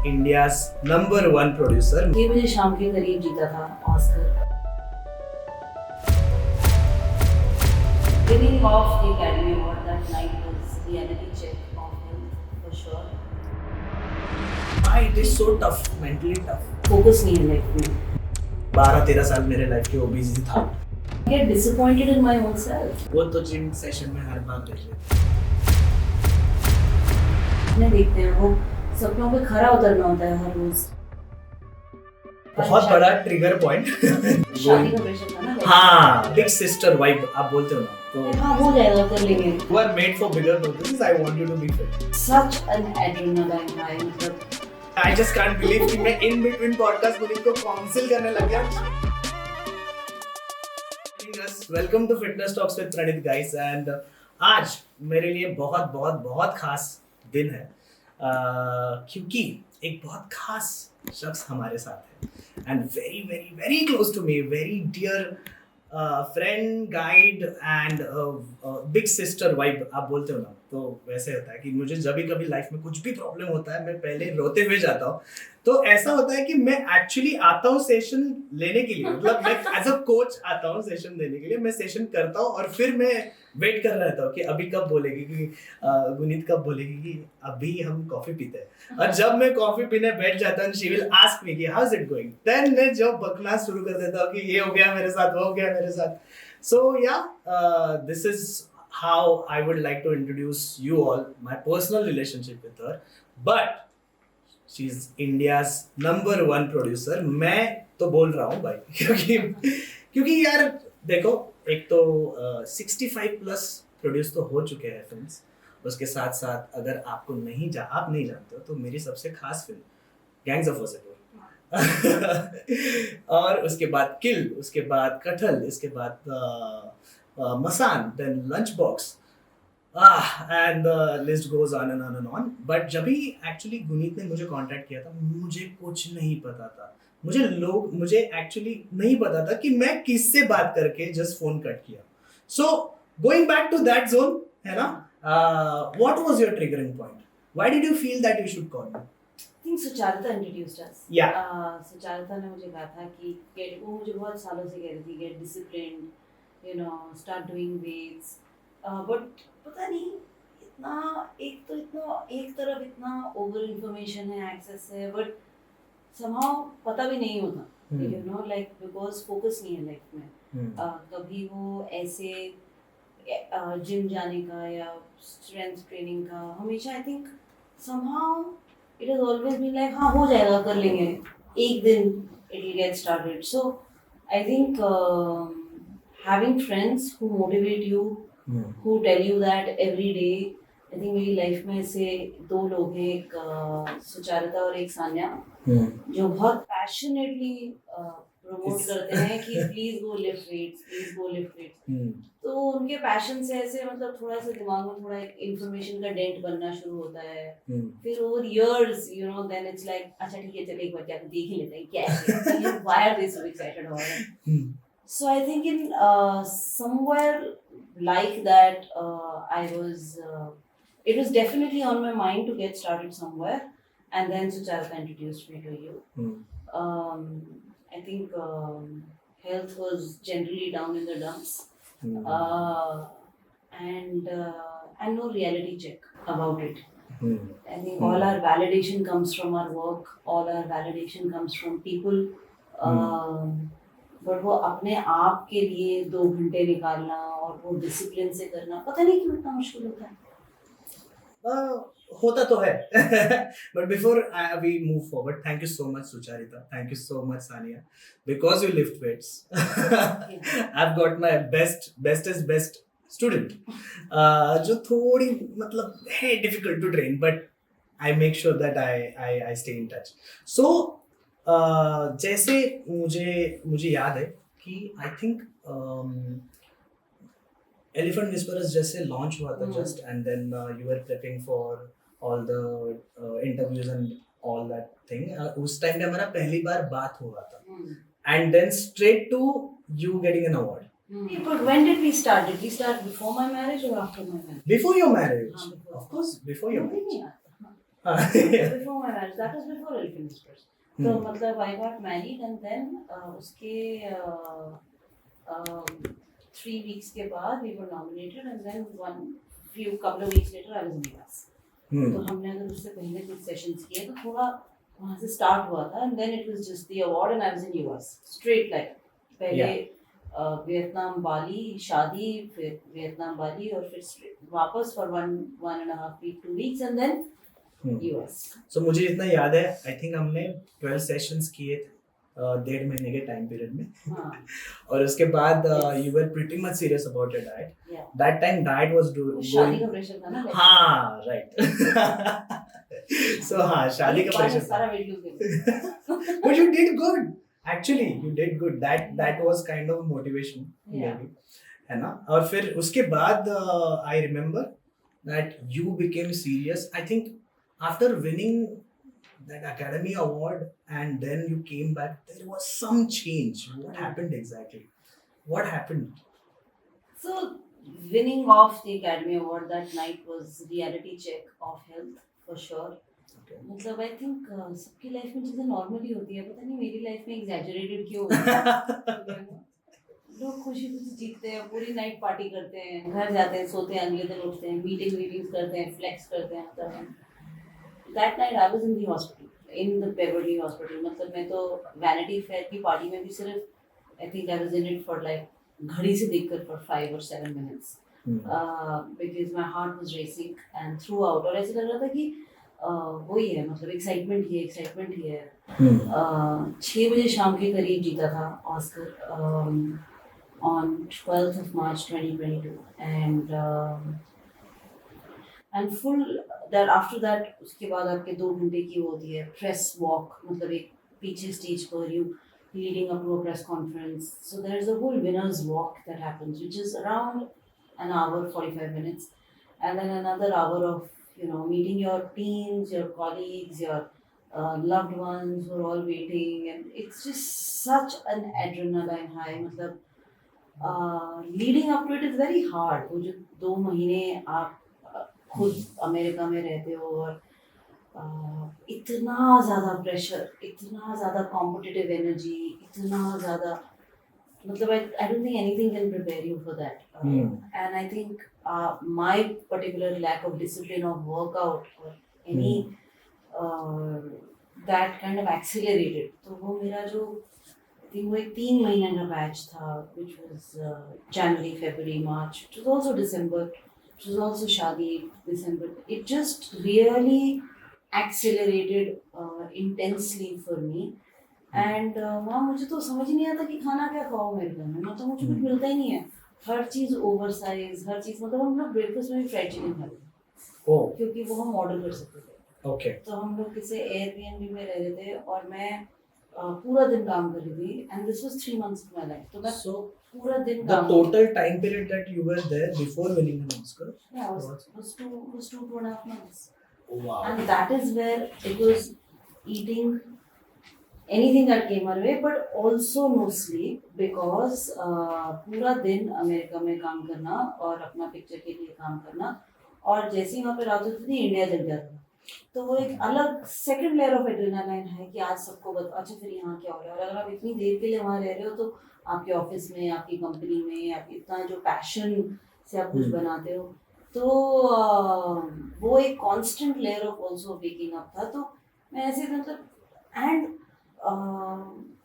India's number 1 producer. ये मुझे शाम के करीब जीता था Oscar. Winning of the Academy Award that night was reality check of him for sure. Why it is so tough, mentally tough. Focus नहीं है लाइफ में। 12-13 साल मेरे लाइफ के वो बिजी था। Get disappointed in my own self. वो तो जिम सेशन में हर बार देख लेते अपने देखते हैं वो सपनों पे खरा उतरना होता है हर रोज। बहुत बड़ा ट्रिगर पॉइंट। शादी का प्रेशर था ना। हाँ, बिग सिस्टर वाइब आप बोलते हो ना, तो हाँ हो जाएगा, कर लेंगे। You are made for bigger purposes. I want you to be fit. Such an adrenaline high, मतलब I just can't believe कि मैं in between podcast मुझे को काउंसिल करने लग गया। Welcome to Fitness Talks with Pranit guys, and आज मेरे लिए बहुत बहुत बहुत खास दिन है क्योंकि एक बहुत खास शख्स हमारे साथ है and very very very close to me, very dear friend, guide and big sister vibe आप बोलते हो ना, तो वैसे होता है कि मुझे जब भी कभी लाइफ में कुछ भी प्रॉब्लम होता है मैं पहले रोते हुए जाता हूँ। तो ऐसा होता है कि मैं एक्चुअली आता हूँ सेशन लेने के लिए, मतलब मैं एज अ कोच आता हूँ सेशन देने के लिए, मैं सेशन करता हूँ और फिर मैं वेट कर रहता हूँ कि अभी कब बोलेगी, कि गुनीत कब बोलेगी कि अभी हम कॉफी पीते हैं। और जब मैं कॉफी पीने बैठ जाता हूँ शी विल आस्क मी कि how is it going, then मैं जो बकना शुरू कर देता हूँ कि ये हो गया मेरे साथ, वो हो गया मेरे साथ। सो या this is how I would like to introduce you all my personal relationship with her, but she's India's number 1 producer। मैं तो बोल रहा हूँ भाई क्योंकि यार देखो, एक तो 65 प्लस प्रोड्यूस तो हो चुके हैं फिल्म्स, उसके साथ साथ अगर आपको आप नहीं जानते हो तो मेरी सबसे खास फिल्म गैंग्स ऑफ वासेपुर और उसके बाद किल, उसके बाद कटहल, इसके बाद मसान, then lunchbox, and the list goes on and on and on। But जब भी एक्चुअली गुनीत ने मुझे कांटेक्ट किया था मुझे कुछ नहीं पता था, मुझे एक्चुअली नहीं पता था कि मैं किससे बात करके जस्ट फोन कट किया। So going back to that zone है ना, what was your triggering point, why did you feel that you should call me? I think Sucharita introduced us. Yeah. Sucharita ने मुझे कहा था कि वो मुझे बहुत सालों से कह रही थी get disciplined, you know, start doing weights, but पता नहीं इतना एक तरफ इतना ओवर इंफॉर्मेशन है, एक्सेस है, बट somehow पता भी नहीं होता, you know, like because focus नहीं है लाइफ में। कभी वो ऐसे जिम जाने का या स्ट्रेंथ ट्रेनिंग का हमेशा I think somehow it has always been like हाँ हो जाएगा, कर लेंगे एक दिन, it will get started। So I think having friends who motivate you, who tell you that every day, I think मेरी लाइफ में ऐसे 2 लोग हैं, एक सुचारिता और एक सान्या, जो बहुत पैशनेटली प्रमोट करते हैं कि please go lift weights, please go lift weights. तो उनके पैशन से ऐसे मतलब थोड़ा सा दिमाग में थोड़ा एक इंफॉर्मेशन का डेंट बनना शुरू होता है। फिर over years you know then it's like अच्छा ठीक है चल एक बार जाकर देख ही लेते हैं क्या है, why are they so excited about it. So I think in somewhere like that, it was definitely on my mind to get started somewhere, and then Sucharita introduced me to you. I think health was generally down in the dumps, and no reality check about it. I think all our validation comes from our work, all our validation comes from people. But वो अपने आप के लिए 2 घंटे निकालना और वो discipline से करना पता नहीं क्यों इतना मुश्किल होता है। होता तो है but before we move forward, thank you so much Sucharita, thank you so much Sania, because you lift weights I have got my best student जो थोड़ी मतलब है difficult to train, but I make sure that I stay in touch. So जैसे मुझे याद है कि I think elephant whisperers जैसे लॉन्च हुआ था जस्ट, and then you are prepping for all the interviews and all that thing. उस टाइम पे हमारा पहली बार बात हुआ था, and then straight to you getting an award. But when did we start? Did we start before my marriage or after my marriage? Before your marriage, of course, before your marriage. Before my marriage, that was before Elephant Whispers. तो मतलब I got married and then उसके 3 weeks के बाद we were nominated and then couple of weeks later I was in US. तो हमने अगर उससे पहले कुछ सेशंस किए तो थोड़ा वहाँ से स्टार्ट हुआ था and then it was just the award and I was in US straight like पहले वियतनाम बाली शादी फिर वियतनाम बाली और फिर वापस for 1.5 week 2 weeks and then US. So मुझे इतना याद है आई थिंक हमने 12 सेशंस किए थे 1.5 महीने के टाइम पीरियड में हाँ. और उसके बाद Yes. you were pretty much serious about your diet. Yeah. That time diet was शादी का प्रेशर था ना हाँ right. So हाँ शादी का प्रेशर सारा वेट लूज कर but you did good actually you did good that was kind of motivation Yeah. maybe है ना और फिर उसके बाद I remember that you became serious I think after winning that Academy Award and then you came back there was some change what happened exactly what happened So winning of the Academy Award that night was reality check of health for sure. okay. मतलब I think सबकी life में चीजें normally होती है पता नहीं मेरी life में एग्जैजरेटेड क्यों होती है लोग खुशी खुशी जीतते हैं पूरी नाइट पार्टी करते हैं घर जाते हैं सोते हैं अगले दिन उठते हैं मीटिंग्स करते हैं फ्लेक्स करते हैं that night I was in the hospital in the Peverly hospital मतलब मैं तो वैनिटी फेयर की पार्टी में भी सिर्फ I think I was in it for like घड़ी से देखकर for 5 or 7 minutes because my heart was racing and through out और ऐसा लग रहा था कि वही है मतलब एक्साइटमेंट ही है 6 बजे शाम के करीब जीता था Oscar on 12th of March 2022 and full that after that उसके बाद आपके 2 घंटे की वो होती है press walk मतलब एक पीछे स्टेज पर you leading up to a press conference so there is a whole winners walk that happens which is around an hour 45 minutes and then another hour of meeting your teams your colleagues your loved ones who are all waiting and it's just such an adrenaline high मतलब leading up to it is very hard वो जो 2 महीने आप खुद America में रहते हो और इतना ज़्यादा प्रेशर इतना ज़्यादा कॉम्पिटिटिव एनर्जी इतना ज़्यादा मतलब I don't think anything can prepare you for that and I think my particular lack of discipline of workout or any that kind of accelerated तो वो मेरा जो I think वो एक 3 महीने का बैच था which was January, February, March. It was also December. It was also शादी December. It just really accelerated intensely for me. And वहाँ मुझे तो समझ ही नहीं आता कि खाना क्या खाओ मेरे घर में मतलब मुझे कुछ मिलता ही नहीं है हर चीज़ ओवर साइज हर चीज़ मतलब हम लोग ब्रेकफास्ट में भी फ्राइड चिकन खाते थे क्योंकि वो हम ऑर्डर कर सकते थे okay. तो हम लोग किसी एयरबीएनबी में रह रहे थे और मैं पूरा दिन काम कर रही थी and this was 3 months of my life तो मैं पूरा दिन The total time period that you were there before winning an Oscar was 2.5 months. Oh, wow. And that is where it was eating anything that came our way but also no sleep because पूरा दिन America में काम करना और अपना picture के लिए काम करना और जैसे ही वहाँ पे रात होती थी इंडिया जग जाता था तो वो एक अलग सेकंड लेयर ऑफ एड्रेनालाइन है कि आज सबको अच्छा फिर यहाँ क्या हो रहा है और अगर आप इतनी देर के लिए वहाँ रह रहे हो तो आपके ऑफिस में आपकी कंपनी में आप इतना जो पैशन से आप कुछ बनाते हो तो वो एक constant layer of also waking up था तो मैं ऐसे मतलब एंड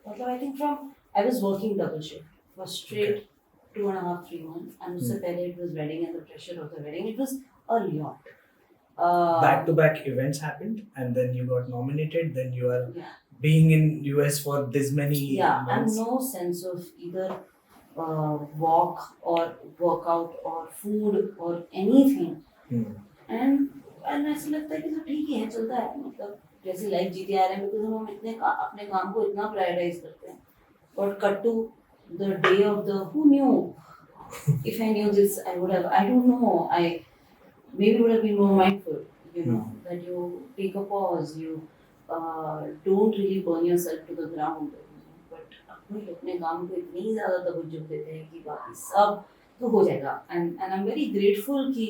मतलब I think from I was working double shift for straight 2.5-3 months and उससे पहले it was wedding and the pressure of the wedding it was a lot back-to-back events happened and then you got nominated then you are being in US for this many months and no sense of either walk or workout or food or anything and ऐसा लगता है कि तो ठीक ही है चलता है मतलब जैसे लाइफ जीते आ रहे हैं बिकॉज हम इतने अपने काम को इतना प्रायोरिटाइज करते हैं और cut to the day of the who knew if I knew this I would have I don't know I maybe would have been more mindful, that you take a pause, you don't really burn yourself to the ground. But अपने अपने काम को इतनी ज़्यादा तवज्जो देते हैं कि बाकी सब तो हो जाएगा. And I'm very grateful कि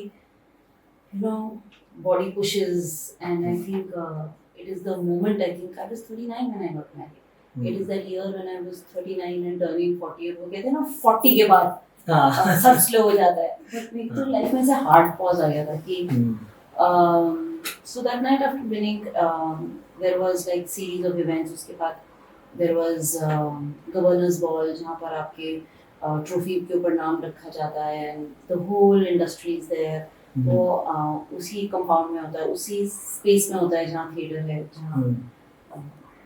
body pushes, and I think it is the moment. I think I was 39 when I got married. It is that year when I was 39 and turning 40. वो कहते हैं ना 40 के बाद सब स्लो हो जाता है. But मेरी तो लाइफ में से हार्ड पॉज आ गया था कि so that night after winning, there was like series of events. उसके बाद there was governor's ball जहाँ पर आपके ट्रॉफी के ऊपर नाम रखा जाता है, and the whole industry is there. वो उसी कंपाउंड में होता है, उसी स्पेस में होता है जहाँ थिएटर है,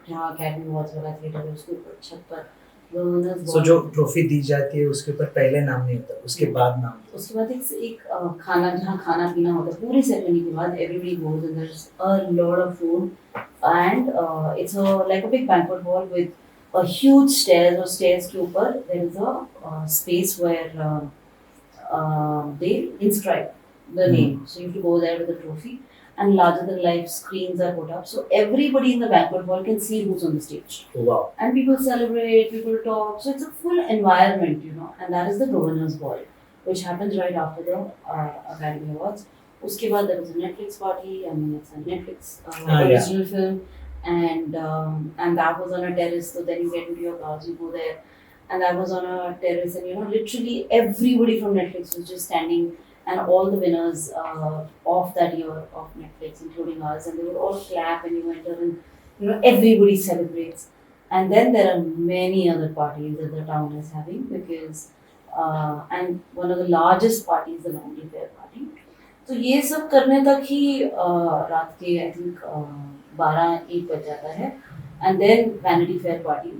जहाँ अकेडमी अवार्ड्स वाला थिएटर है, उसके ऊपर छत पर So जो ट्रॉफी दी जाती है उसके ऊपर पहले नाम नहीं होता, उसके बाद नाम. उसके बाद एक खाना, जहाँ खाना पीना होता है पूरी सेरेमनी के बाद, everybody goes and there's a lot of food, and it's like a big banquet hall with a huge stairs, और stairs के ऊपर there is a space where they inscribe the name. So you have to go there with the trophy, and larger than life screens are put up, so everybody in the banquet hall can see who's on the stage. Oh, wow. And people celebrate, people talk, so it's a full environment, and that is the governor's ball, which happens right after the Academy Awards. Uske baad there was a Netflix party. I mean, it's a Netflix original film, and that was on a terrace. So then you get into your cars, you go there, and that was on a terrace, and literally everybody from Netflix was just standing, and all the winners of that year of Netflix, including us, and they would all clap, and you enter, and everybody celebrates. And then there are many other parties that the town is having, because and one of the largest parties, the Vanity Fair party. तो ये सब करने तक ही रात के I think 12-1 बज जाता है, and then Vanity Fair party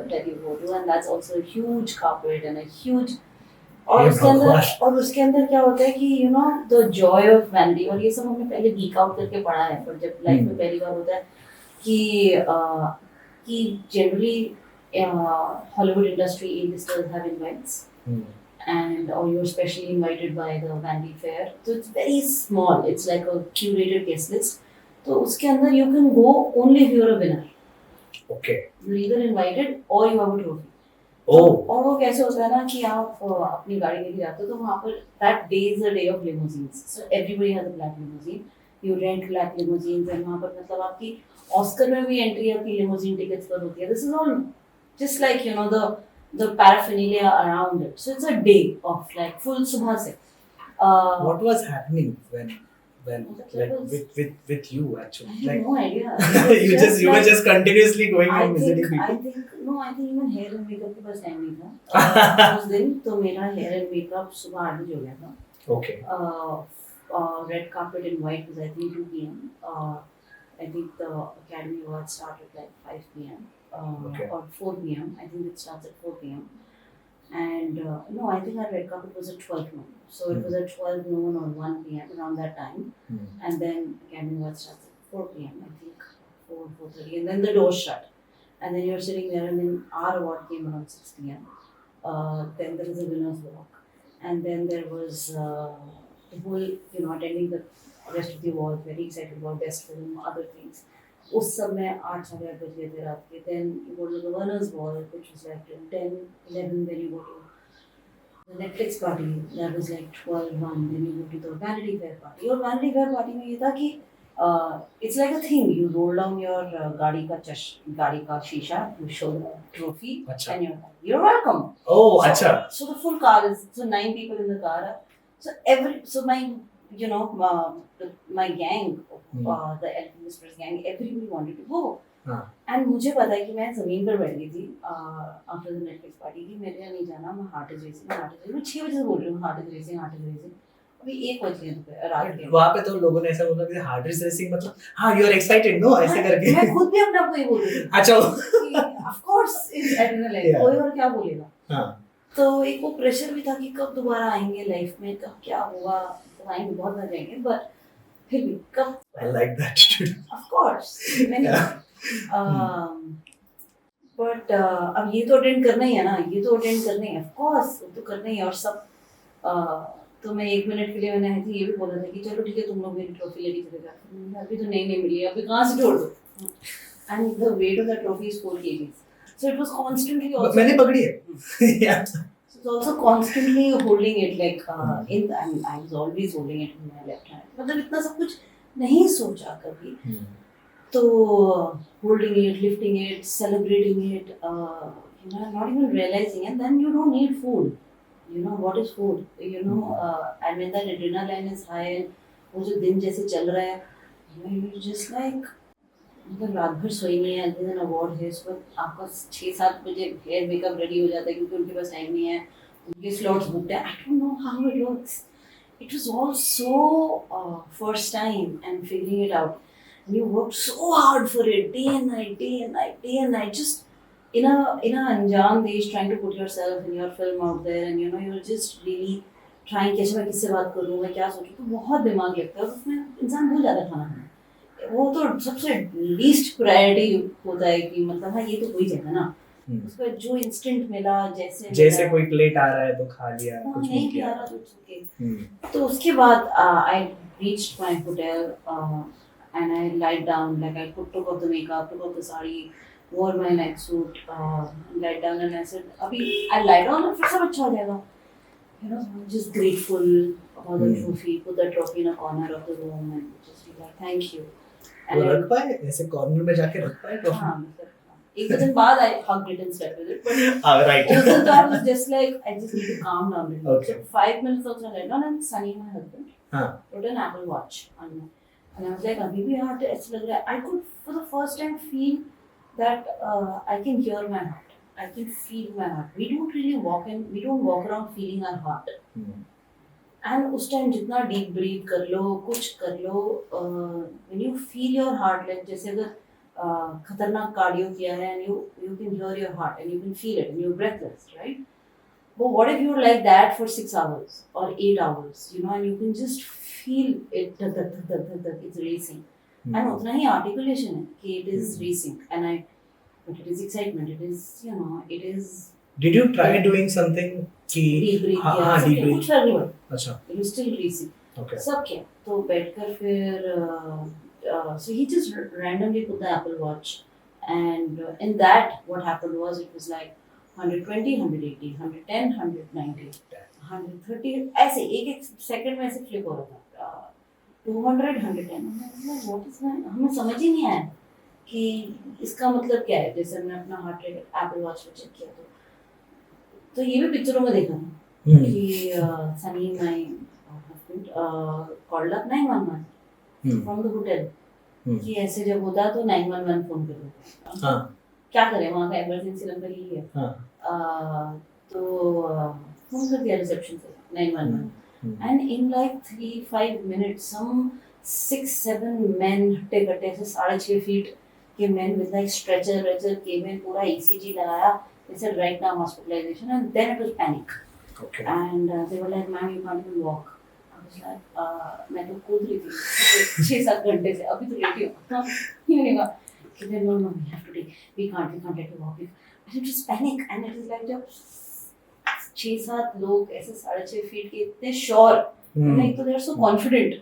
that you go to, and that's also a huge carpet and a huge. और उसके अंदर क्या होता है कि the joy of vanity, और ये सब हमने पहले geek out करके पढ़ा है, पर जब लाइफ में पहली बार होता है कि generally Hollywood industry A-listers have invites, and or you're specially invited by the Vanity Fair, so it's very small, it's like a curated guest list. तो उसके अंदर you can go only if you're a winner. Okay. You're either invited or you have a trophy. और वो कैसे होता है ना कि आप अपनी गाड़ी लेके जाते हो, तो वहाँ पर that day is the day of limousines, so everybody has a black limousine, you rent black limousines, and वहाँ पर मतलब आपकी ऑस्कर में भी एंट्री आपकी limousine tickets पर होती है. This is all just like the paraphernalia around it, so it's a day of like full सुबह से. What was happening when like with you actually? I have no idea. you were just continuously going and visiting people. I think even hair and makeup के पास time नहीं था उस दिन. तो मेरा hair and makeup सुबह 8 बजे हो गया था. Okay. Red carpet in white was I think 2 p.m. I think the Academy Awards started like 5 p.m. Okay. Or 4 p.m. I think it starts at 4 p.m. And no, I think our red carpet was at 12 noon. So it was at 12 noon or 1 p.m. around that time. And then Academy Awards starts at 4 p.m. I think 4:30, and then the doors shut. And then you're sitting there, and then our award came around 6 p.m. Then there was a winner's walk, and then there was the whole attending the rest of the awards, very excited about best film, other things. उस सब में 8-8 बज गए थे रात के. Then you go to the governor's ball, which was like till 10-11. Then you go to the Netflix party, that was like 12-1. Then you go to the Vanity Fair party. और Vanity Fair party में ये था कि it's like a thing. You roll down your गाड़ी का शीशा, you show the trophy, and you're welcome. Oh, अच्छा. So the full car is 9 people in the car. So my gang, the Elephant Whispers gang, everybody wanted to go. And मुझे पता है कि मैं ज़मीन पर बैठ गई थी after the Netflix party कि मेरे यहाँ नहीं जाना, मैं heart is racing. मैं 6 बजे से बोल रही हूँ heart is racing. अभी 1 बज गए रात के. वहाँ पे तो लोगों ने ऐसा बोला कि heart is racing मतलब हाँ you are excited no ऐसे करके. मैं खुद भी अपने आप को ये बोल रही थी. अच्छा. Of course it's adrenaline. कोई और क्या बोलेगा. हाँ. तो एक वो प्रेशर भी था कि कब दोबारा आएंगे लाइफ में, कब क्या हुआ, तो आएंगे बहुत मजा आएंगे, बट फिर भी कब. I like that. Of course. But अब ये तो अटेंड करना ही है ना, ये तो अटेंड करना ही है, ऑफ कोर्स तो करना ही है. और सब तो मैं 1 मिनट के लिए मैंने आई थी ये भी बोला था कि चलो ठीक है तुम लोग मेरी ट्रॉफी लेके चले जाओ. अभी तो नहीं मिली, अभी कहाँ से जोड़ दो. And the weight of the trophy is 4 kgs. So it was constantly also. मैंने पकड़ी है. Yeah. was also constantly holding it like I was always holding it in my left hand. मतलब इतना सब कुछ नहीं सोचा कभी. तो holding it, lifting it, celebrating it, not even realizing, and then you don't need food. You know what is food? And when that adrenaline is high, वो जो दिन जैसे चल रहा है, you just like मतलब रात भर सोई नहीं है. अगले दिन अवार्ड है, सुबह आपका 6-7 बजे हेयर मेकअप रेडी हो जाता है क्योंकि उनके पास टाइम नहीं है, उनके स्लॉट्स बुकड है. आई don't know how it works. It was all so first time and figuring it out. And you worked so hard for it, day and night, day and night, day and night. Just in a अनजान देश, trying to put yourself in your film out there, and you're just really trying कैसे मैं किससे बात करूँ, मैं क्या सोचूँ, तो बहुत दिमाग लगता है. उसमें इंसान भूल जाता है खाना खाना. वो तो सबसे लीस्ट प्रायोरिटी होता है कि मतलब हाँ ये तो हो ही जाएगा ना. उसको जो इंस्टेंट मिला, जैसे कोई प्लेट आ रहा है तो खा लिया, कुछ नहीं खा रहा तो ओके. तो उसके बाद I reached my hotel and I lied down, like I took off the makeup, took off the sari, wore my night suit, lied down and I said, अभी I lie down and फिर सब अच्छा हो जाएगा. Just grateful about the trophy, put the trophy in a corner of the room and just be like, thank you. वो रख पाए ऐसे कॉर्नर में जाके रख पाए ट्रॉफी? हाँ, मतलब एक दिन बाद I hugged it and slept with it. But right. उस दिन तो I was just like, I just need to calm down a little. Okay. So 5 minutes also I laid down and Sunny, my husband, हाँ. put an Apple Watch on me. And I was like, अभी भी heart ऐसे लग रहा है. I could for the first time feel that I can hear my heart. I can feel my heart. We don't walk around feeling our heart. And उस time जितना deep breath कर लो, कुछ कर लो, when you feel your heart, like जैसे अगर खतरनाक cardio किया है and you can hear your heart and you can feel it and you're breathless, right? But what if you're like that for 6 hours or 8 hours, and you can just feel it, it's racing. And उतना ही articulation है कि it is racing, but it is excitement, it is. Did you try doing something कि deep breath हाँ किया, deep breath? कुछ कर नहीं हुआ. अच्छा. It was still racing. Okay. सब किया. तो बैठकर फिर so he just randomly put the Apple Watch, and in that what happened was it was like 120, 180, 110, 190, 130 ऐसे एक सेकंड में ऐसे फ्लिप हो रहा था. 200, 110. What is that? हमें समझ ही नहीं आया कि इसका मतलब क्या है. जैसे हमने अपना हार्ट रेट एप्पल वॉच पे चेक किया तो ये भी पिक्चरों में देखा था कि Sunny my husband called up 911 from the hotel कि ऐसे जब होता तो 911 फोन कर देते. हाँ. क्या करें, वहाँ का इमरजेंसी नंबर ही है. हाँ. तो फोन कर दिया रिसेप्शन से 911. And in like 3-5 minutes, some 6-7 men हट्टे-कट्टे से 6.5 feet के men with like stretcher came in, पूरा ECG लगाया. They said right now hospitalization, and then it was panic. Okay. And they were like, ma'am, you can't even walk. I was like, मैं तो कूद रही थी 6-7 घंटे से, अभी तो लेटी हूँ. क्यों नहीं हुआ? No, we have to take. We can't let you walk. And it was panic, and it was like जब 6-7 लोग ऐसे 6.5 feet के इतने श्योर, like तो they are so confident,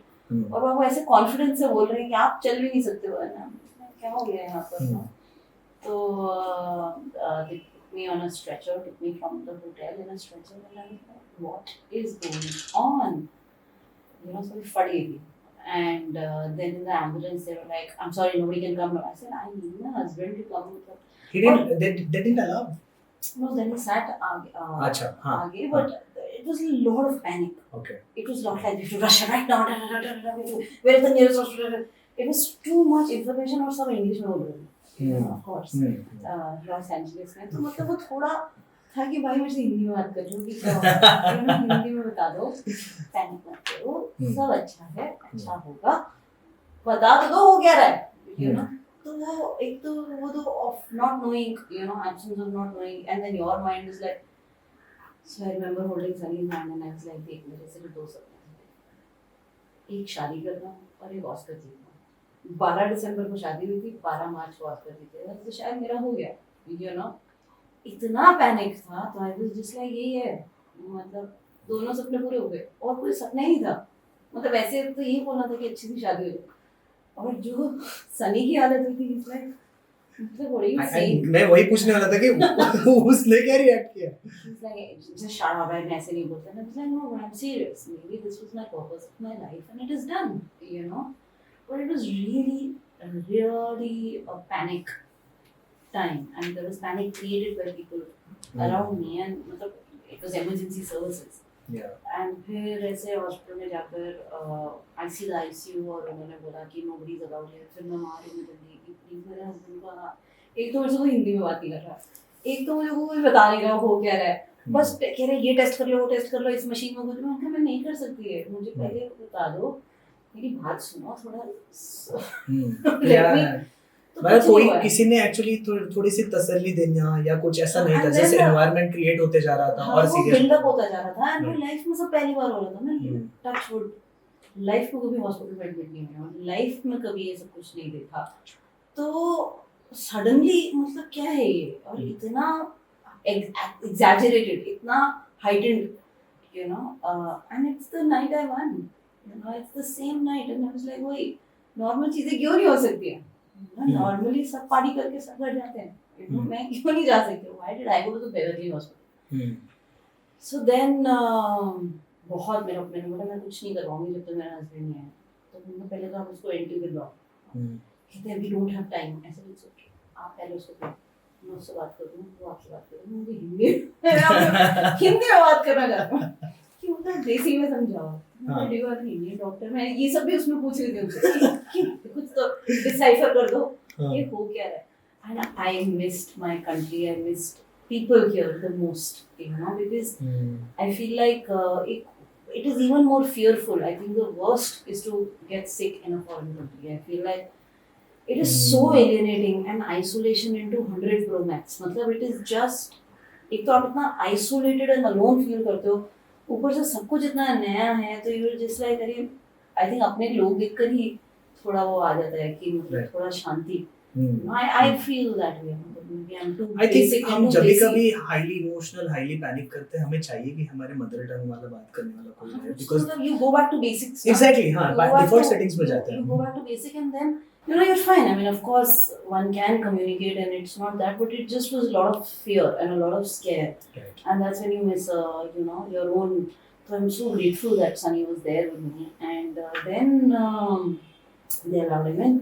और वो ऐसे कॉन्फिडेंस से बोल रहे हैं कि आप चल भी नहीं सकते हो ना. क्या हो गया यहाँ पर? तो they put me on a stretcher, took me from the hotel in a stretcher, and I was like, what is going on? So we फट गई. And then in the ambulance they were like, I'm sorry, nobody can come. I said, I need my husband to come. They didn't allow? No, then he sat आगे, but it was a lot of panic. Okay. It was not like we should rush right now. Where is the nearest hospital? It was too much information और सब English में बोल रहे थे. Of course. Los Angeles में तो मतलब वो थोड़ा था कि भाई मुझे हिंदी में बात कर रही हूँ कि क्या हिंदी में बता दो, पैनिक मत करो, सब अच्छा है, अच्छा होगा, बता तो दो हो क्या रहा है, तो वो एक तो वो तो of not knowing, absence of not knowing, and then your mind is like. So I remember holding Sunny's hand and I was like, देख मेरे से 2 सपने थे, एक शादी करना और एक ऑस्कर जीतना. 12 दिसंबर को शादी हुई थी, 12 मार्च को ऑस्कर जीते, तो शायद मेरा हो गया. इतना पैनिक था, तो I was just like यही है, मतलब दोनों सपने पूरे हो गए और कोई सपना ही नहीं था. मतलब ऐसे तो यही बोलना था कि अच्छी सी शादी हो जाए, और जो सनी की हालत हुई थी, मतलब what are you saying? मैं वही पूछने वाला था कि उसने क्या रिएक्ट किया. He's like, just shut up, and ऐसे नहीं बोलते. And I was like, no, but I'm serious. Maybe this was my purpose of my life, and it is done, you know. But it was really a panic time, and there was panic created by people around me, and मतलब it was emergency services. Yeah. And फिर ऐसे hospital में जाकर I see the ICU और उन्होंने बोला कि nobody is allowed here. फिर मैं वहाँ रही, मैं जल्दी कि प्लीज मेरे हस्बैंड को आना. एक तो मेरे से वो हिंदी में बात नहीं कर रहा, एक तो मुझे वो कुछ बता नहीं रहा हो क्या रहा है, बस कह रहे ये टेस्ट कर लो, वो टेस्ट कर लो, इस मशीन में कुछ. मैं नहीं कर सकती है, मुझे पहले बता दो, मेरी बात सुनो थोड़ा. मतलब कोई किसी ने एक्चुअली थोड़ी सी तसल्ली देना या कुछ ऐसा नहीं था, जैसे एनवायरनमेंट क्रिएट होते जा रहा था और सीरियस बिल्डअप होता जा रहा था. एंड लाइफ में सब पहली बार हो रहा था. मैं टच वुड लाइफ में कभी हॉस्पिटल में एडमिट नहीं हुई, लाइफ में कभी ये सब कुछ नहीं देखा. तो सडनली मतलब क्या है ये, और इतना एग्जैजरेटेड, इतना heightened, you know, and it's the night I won, you know, it's the same night, and I was like, वही नॉर्मल चीजें क्यों नहीं हो सकती हैं. नॉर्मली सब पार्टी करके सब घर जाते हैं, you know, मैं क्यों नहीं जा सकती. why did I go to the Beverly Hospital? So then बहुत मैंने बोला मैं कुछ नहीं करवाऊंगी जब तक मेरा हस्बैंड नहीं आया. तो मैंने पहले तो आप उसको एंट्री दिलवाओ. कहते हैं वी डोंट हैव टाइम. ऐसे नहीं सोच, आप पहले उसको मैं उससे बात कर दूँ, वो आपसे बात करूँ, मुझे हिंदी में बात करना चाहता हूँ कि मतलब देसी में समझाओ. इंडियन डॉक्टर, मैं ये सब भी उसमें पूछ रही थी कुछ तो डिसाइफर कर दो ये हो क्या रहा है. And I missed my country, I missed people here the most, you know, because I feel like it is even more fearful. I think the worst is to get sick in a foreign country. I feel like it is so alienating, and isolation into 100 Pro Max. मतलब it is just, एक तो आप इतना isolated and alone feel करते हो, ऊपर से सब कुछ इतना नया है, तो you're just like, अरे I think अपने लोग देखकर ही थोड़ा वो आ जाता है कि मतलब थोड़ा शांति. I feel that way. maybe I'm too I think basic हम and too जब basic. कभी हाईली इमोशनल, हाईली पैनिक करते हैं, हमें चाहिए कि हमारे मदर टंग वाला बात करने वाला कोई रहे, because मतलब you go back to basics. exactly, हाँ, You go back default to- settings में जाते हैं. You go back to basic and then you know you're fine. I mean, of course, one can communicate and it's not that, but it just was a lot of fear and a lot of scare, Right. and that's when you miss, you know, your own. So I'm so grateful that Sunny was there with me, and then they allowed him in.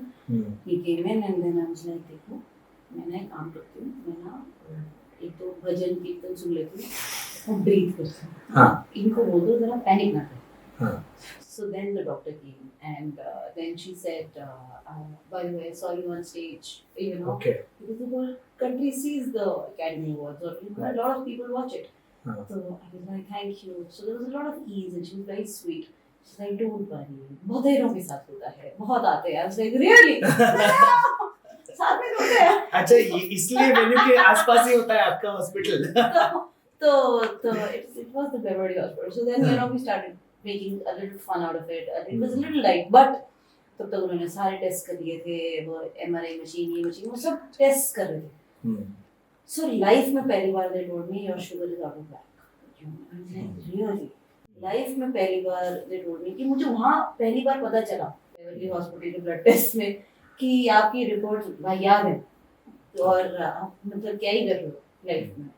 He came in, and then I was like, देखो, मैंने काम करती हूँ, मैं ना एक तो भजन कीर्तन सुन लेती हूँ और ब्रीथ करती हूँ. हाँ. इनको बोल दो जरा पैनिक ना करें. हाँ. So then the doctor came, and then she said, by the way, I saw you on stage, you know, Okay. because the whole country sees the Academy Awards, or you know, a lot of people watch it. हाँ. So I was like, thank you. So there was a lot of ease, and she was very sweet. She's like, don't worry, बहुत देरों के साथ होता है, बहुत आते हैं. I was like, really? साथ में होते हैं. अच्छा, ये इसलिए वेन्यू के आसपास ही होता है आपका hospital. So it was the Beverly Hospital. So then you know we started making a little fun out of it. It was a little light, but तब तक उन्होंने सारे टेस्ट कर लिए थे, वो MRI मशीन, ये मशीन, वो सब टेस्ट कर रहे थे. So life में पहली बार they told me your sugar is out of whack. I was like, really? Life में पहली बार they told me कि मुझे वहाँ पहली बार पता चला बेवरली हॉस्पिटल के ब्लड टेस्ट में कि आपकी रिपोर्ट भाई याद है और आप मतलब क्या ही कर रहे हो लाइफ में.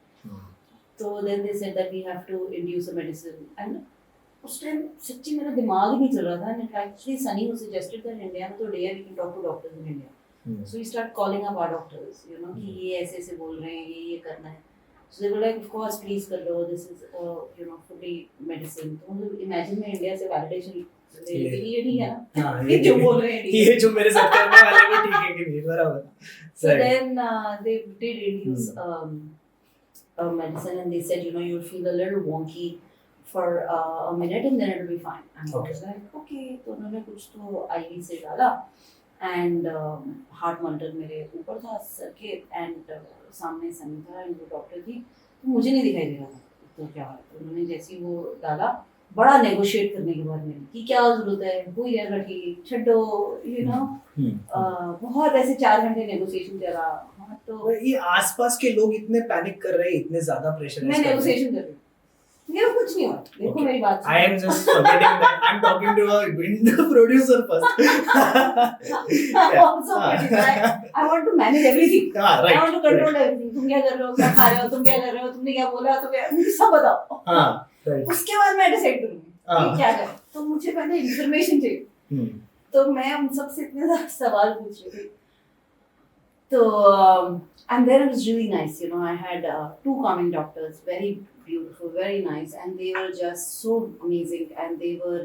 तो then they said that we have to induce a medicine, and उस टाइम सच्ची मेरा दिमाग ही नहीं चल रहा था. And actually Sunny was suggested that India में तो day we can talk to doctors in India. So we start calling up our doctors, you know, कि ये ऐसे ऐसे बोल रहे हैं, ये करना है. So they were like, of course, please कर लो. This is you know fully medicine. तो मतलब imagine मैं इंडिया से validation ये ठीक है ना. हाँ, ये जो बोल रहे हैं ये जो मेरे साथ करने वाले वो ठीक है कि नहीं, बराबर. So then they did induce a medicine, and they said, you know, you'll feel a little wonky for a minute and then it'll be fine. And I was like, okay. तो उन्होंने कुछ तो IV से डाला, and heart monitor मेरे ऊपर था sir के, and सामने सनी था and वो डॉक्टर थी, तो मुझे नहीं दिखाई दे रहा था तो क्या है. तो उन्होंने जैसे ही वो डाला, बड़ा नेगोशिएट करने के बाद मेरी कि क्या जरूरत है, हो जाएगा ठीक, छड्डो, यू नो. बहुत ऐसे 4 घंटे नेगोशिएशन चला. हाँ, तो ये आसपास के लोग इतने पैनिक कर रहे हैं, इतने ज्यादा प्रेशर मैं नेगोशिएशन कर रही हूँ. ये कुछ नहीं हुआ, देखो मेरी बात सुनो। I am just forgetting that I'm talking to a producer first. Also, I want to manage everything. Right. I want to control everything. तुम क्या कर रहे हो, क्या खा रहे हो, तुम क्या कर रहे हो, तुमने क्या बोला, तो मुझे सब बताओ। Right. उसके बाद मैं डिसाइड करूंगी कि क्या करें। तो मुझे पहले इंफॉर्मेशन चाहिए। तो मैं उन सबसे इतने ज़्यादा सवाल पूछ रही थी। तो and then it was really nice, you know. I had 2 calming doctors, very beautiful, very nice, and they were just so amazing. And they were,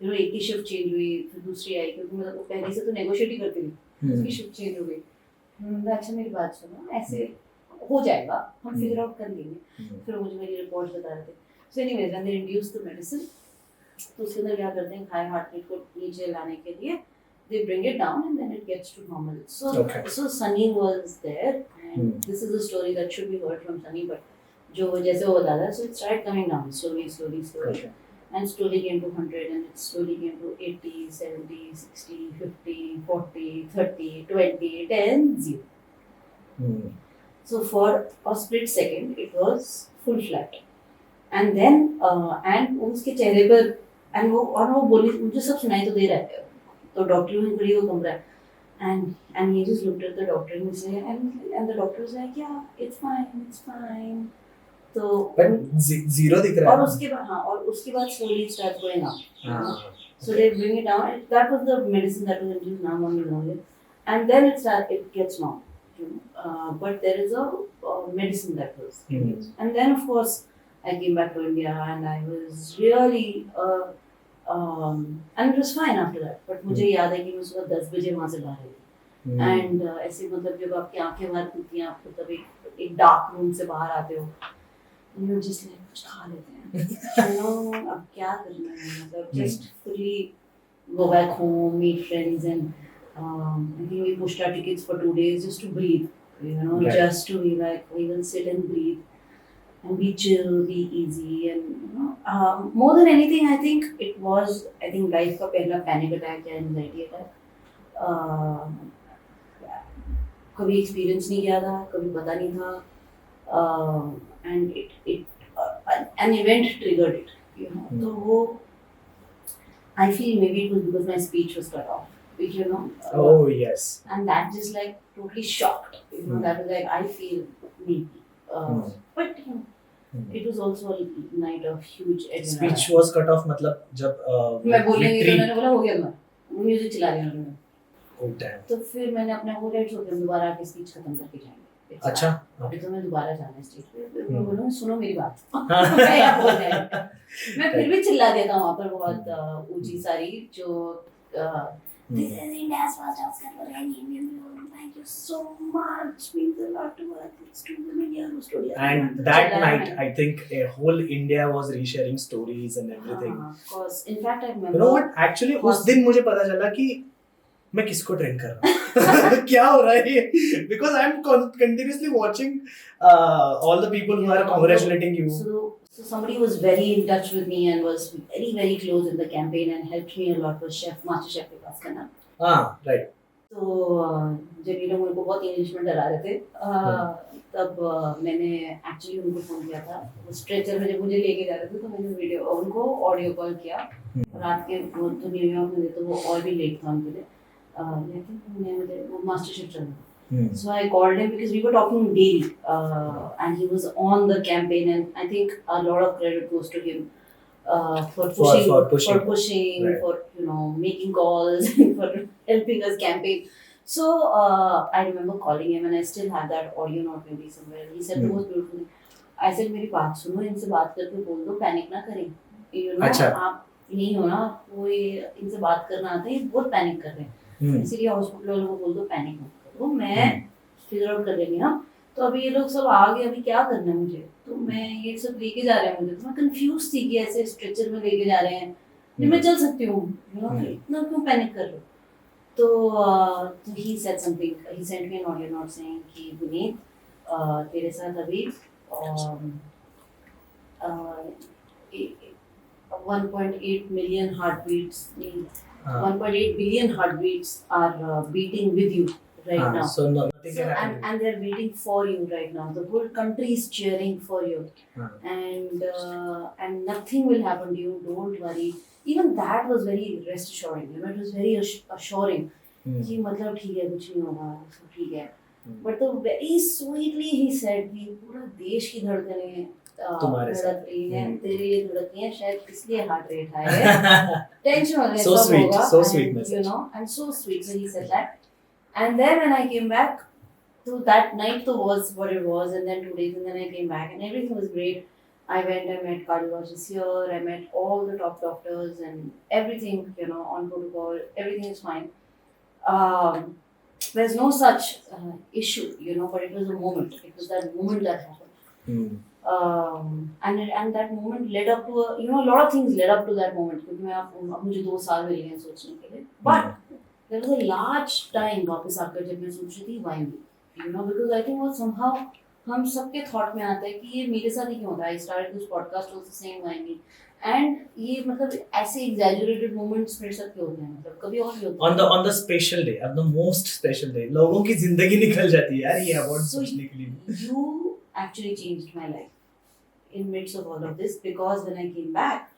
you know, एक ही शिफ्ट चेंज हुई, फिर दूसरी आई, क्योंकि मतलब पहले से तो नेगोशिएट ही करती थी। उसकी शिफ्ट चेंज हो गई। अच्छा मेरी बात सुनो, ऐसे हो जाएगा, हम फिगर आउट कर लेंगे। फिर मुझे मेरी रिपोर्ट्स बता रहे थे। So anyways, when they induce the medicine, तो उसके अंदर क्या करते हैं, हाई हार्ट रेट को नीचे लाने के लिए they bring it down and then it gets to normal. So Sunny was there, and this is a story that should be heard from Sunny, but जो वो जैसे वो बता रहा है, so it started coming down slowly, Okay. and slowly came to 100, and it slowly came to 80, 70, 60, 50, 40, 30, 20, 10, 0. So for a split second, it was full flat. And then and उसके चेहरे पर and वो बोली, मुझे सब सुनाई तो दे रहा है। तो डॉक्टर वहीं खड़ी हो कमरा, and he just looked at the doctor and he said, and the doctor was like, yeah, it's fine. तो But zero दिख रहा है। और उसके बाद slowly start going up. So they bring it down. That was the medicine that was induced, now only know it. And then it gets normal. You know? But there is a medicine that was induced. And then of course I came back to India and I was really and it was fine after that. But मुझे याद है कि मैं सुबह 10 बजे वहाँ से बाहर आई। And ऐसे मतलब जब आपकी आंखें बाहर खुलती हैं, आपको तब एक डार्क रूम से बाहर आते हो, you're just like कुछ खा लेते हैं, you know, अब क्या करना है, मतलब just fully go back home, meet friends, and I think we pushed our tickets for 2 days just to breathe, you know, just to be like, we will sit and breathe. And be chill, be easy, and you know, more than anything, I think it was, life का पहला panic attack या anxiety attack. कभी experience नहीं किया था, कभी पता नहीं था, and an event triggered it, you know. तो वो, I feel maybe it was because my speech was cut off, you know. Oh yes. And that just like totally shocked, you know. That was like, I feel maybe, but you know. It was also a night of huge adrenaline. Speech was cut off मतलब जब मैं बोलने गई तो उन्होंने बोला हो गया, मैं म्यूजिक चला रही हूँ। Oh damn. तो फिर मैंने अपने को रेड शो पे दोबारा आके स्पीच खत्म करके जाएंगे। अच्छा। अभी तो मैं दोबारा जाना है स्टेज पे। मैं बोलूँ सुनो मेरी बात। मैं यहाँ बोल रही हूँ। मैं फिर भी चिल्ला दिया था वहाँ पर बहुत ऊंची सारी जो This is India's first Oscar for any Indian film. Thank you so much. Means a lot to us. It's 2 million years story. And that night, I think a whole India was resharing stories and everything. Of course. In fact, I remember. You know what? Actually, उस दिन मुझे पता चला कि मैं किसको train कर रहा हूँ। क्या हो रहा है ये? Because I'm continuously watching all the people who are congratulating you. So somebody was very in touch with me and was very, very close in the campaign and helped me a lot was Master Chef Vikas Khanna. Right. तो जब ये लोग उनको बहुत English में डरा रहे थे, तब मैंने एक्चुअली उनको फ़ोन किया था। वो स्ट्रेचर में जब मुझे लेके जा रहे थे तो मैंने उनको ऑडियो कॉल किया। रात के वो तो न्यूयॉर्क में थे तो वो और भी लेट था उनके लिए। मुझे वो मास्टर शेफ चल रहा। So I called him because we were talking daily, and he was on the campaign, and I think a lot of credit goes to him for pushing, right. For you know making calls, for helping us campaign. So I remember calling him, and I still have that audio note maybe somewhere. He said the most beautiful thing. I said मेरी बात सुनो, इनसे बात करके बोल दो, panic ना करें, you know, आप नहीं हो ना, कोई इनसे बात करना आता है, बहुत पैनिक कर रहे हैं, इसीलिए हॉस्पिटल वालों को बोल दो पैनिक मत करो, मैं फिगर आउट कर लेंगे हम। तो अभी ये लोग सब आ गए, अभी क्या करना है मुझे, तो मैं ये सब लेके जा रहे हैं मुझे, तो मैं कंफ्यूज थी कि ऐसे स्ट्रेचर में लेके जा रहे हैं, मैं चल सकती हूँ, इतना क्यों पैनिक कर रहे हो। तो he said something, he sent me an audio note saying कि विनीत तेरे साथ अभी 1.8 million heartbeats, 1.8 billion heartbeats are beating with you right now. So nothing So can happen. and they're waiting for you right now. The whole country is cheering for you, and nothing will happen to you. Don't worry. Even that was very rest assuring. You know, it was very assuring. कि मतलब ठीक है, कुछ नहीं होगा, सब ठीक है. But the very sweetly he said कि पूरा देश की धड़कनें धड़क रही हैं, तेरे लिए धड़क रही हैं, शायद इसलिए हार्ट रेट हाई है. Tension हो गया, So सब sweet, होगा. so sweet and, message. you know, and so sweet when he said that. And then when I came back, so that night was what it was, and then 2 days, and then I came back, and everything was great. I went, I met cardiologists here, I met all the top doctors, and everything, you know, on protocol, everything is fine. There's no such issue, you know, but it was a moment. It was that moment that happened. And that moment led up to a lot of things led up to that moment. क्योंकि मैं अब मुझे 2 साल मिल गए हैं सोचने के लिए. But there was a large time वापस आकर जब मैं सोच रही थी why me, you know, because I think वो somehow हम सबके thought में आता है कि ये मेरे साथ ही क्यों होता है. I started this podcast also saying why me. And ये मतलब ऐसे exaggerated moments मेरे साथ क्यों होते हैं, मतलब कभी और भी होते हैं. On the special day, on the most special day, लोगों की जिंदगी निकल जाती है यार ये अवार्ड सोचने के लिए. You actually changed my life in midst of all of this, because when I came back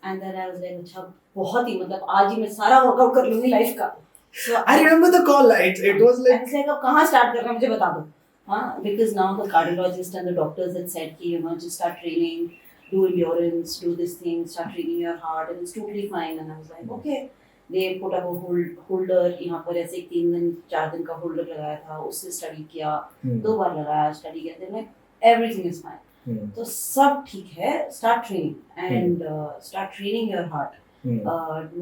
and then I was like अच्छा बहुत ही मतलब आज ही मैं सारा वर्कआउट कर लूंगी लाइफ का. So I remember the call. It was like I was like अब कहाँ start करना मुझे बता दो. हाँ, because now the cardiologist and the doctors had said कि you know just start training, do endurance, do this thing, start training your heart, and it's totally fine. And I was like okay. They put up a holder यहाँ पर ऐसे 3 दिन 4 दिन का holder लगाया था, उससे स्टडी किया, 2 बार लगाया, स्टडी किया, then like everything is fine. तो सब ठीक है, start training and start training your heart,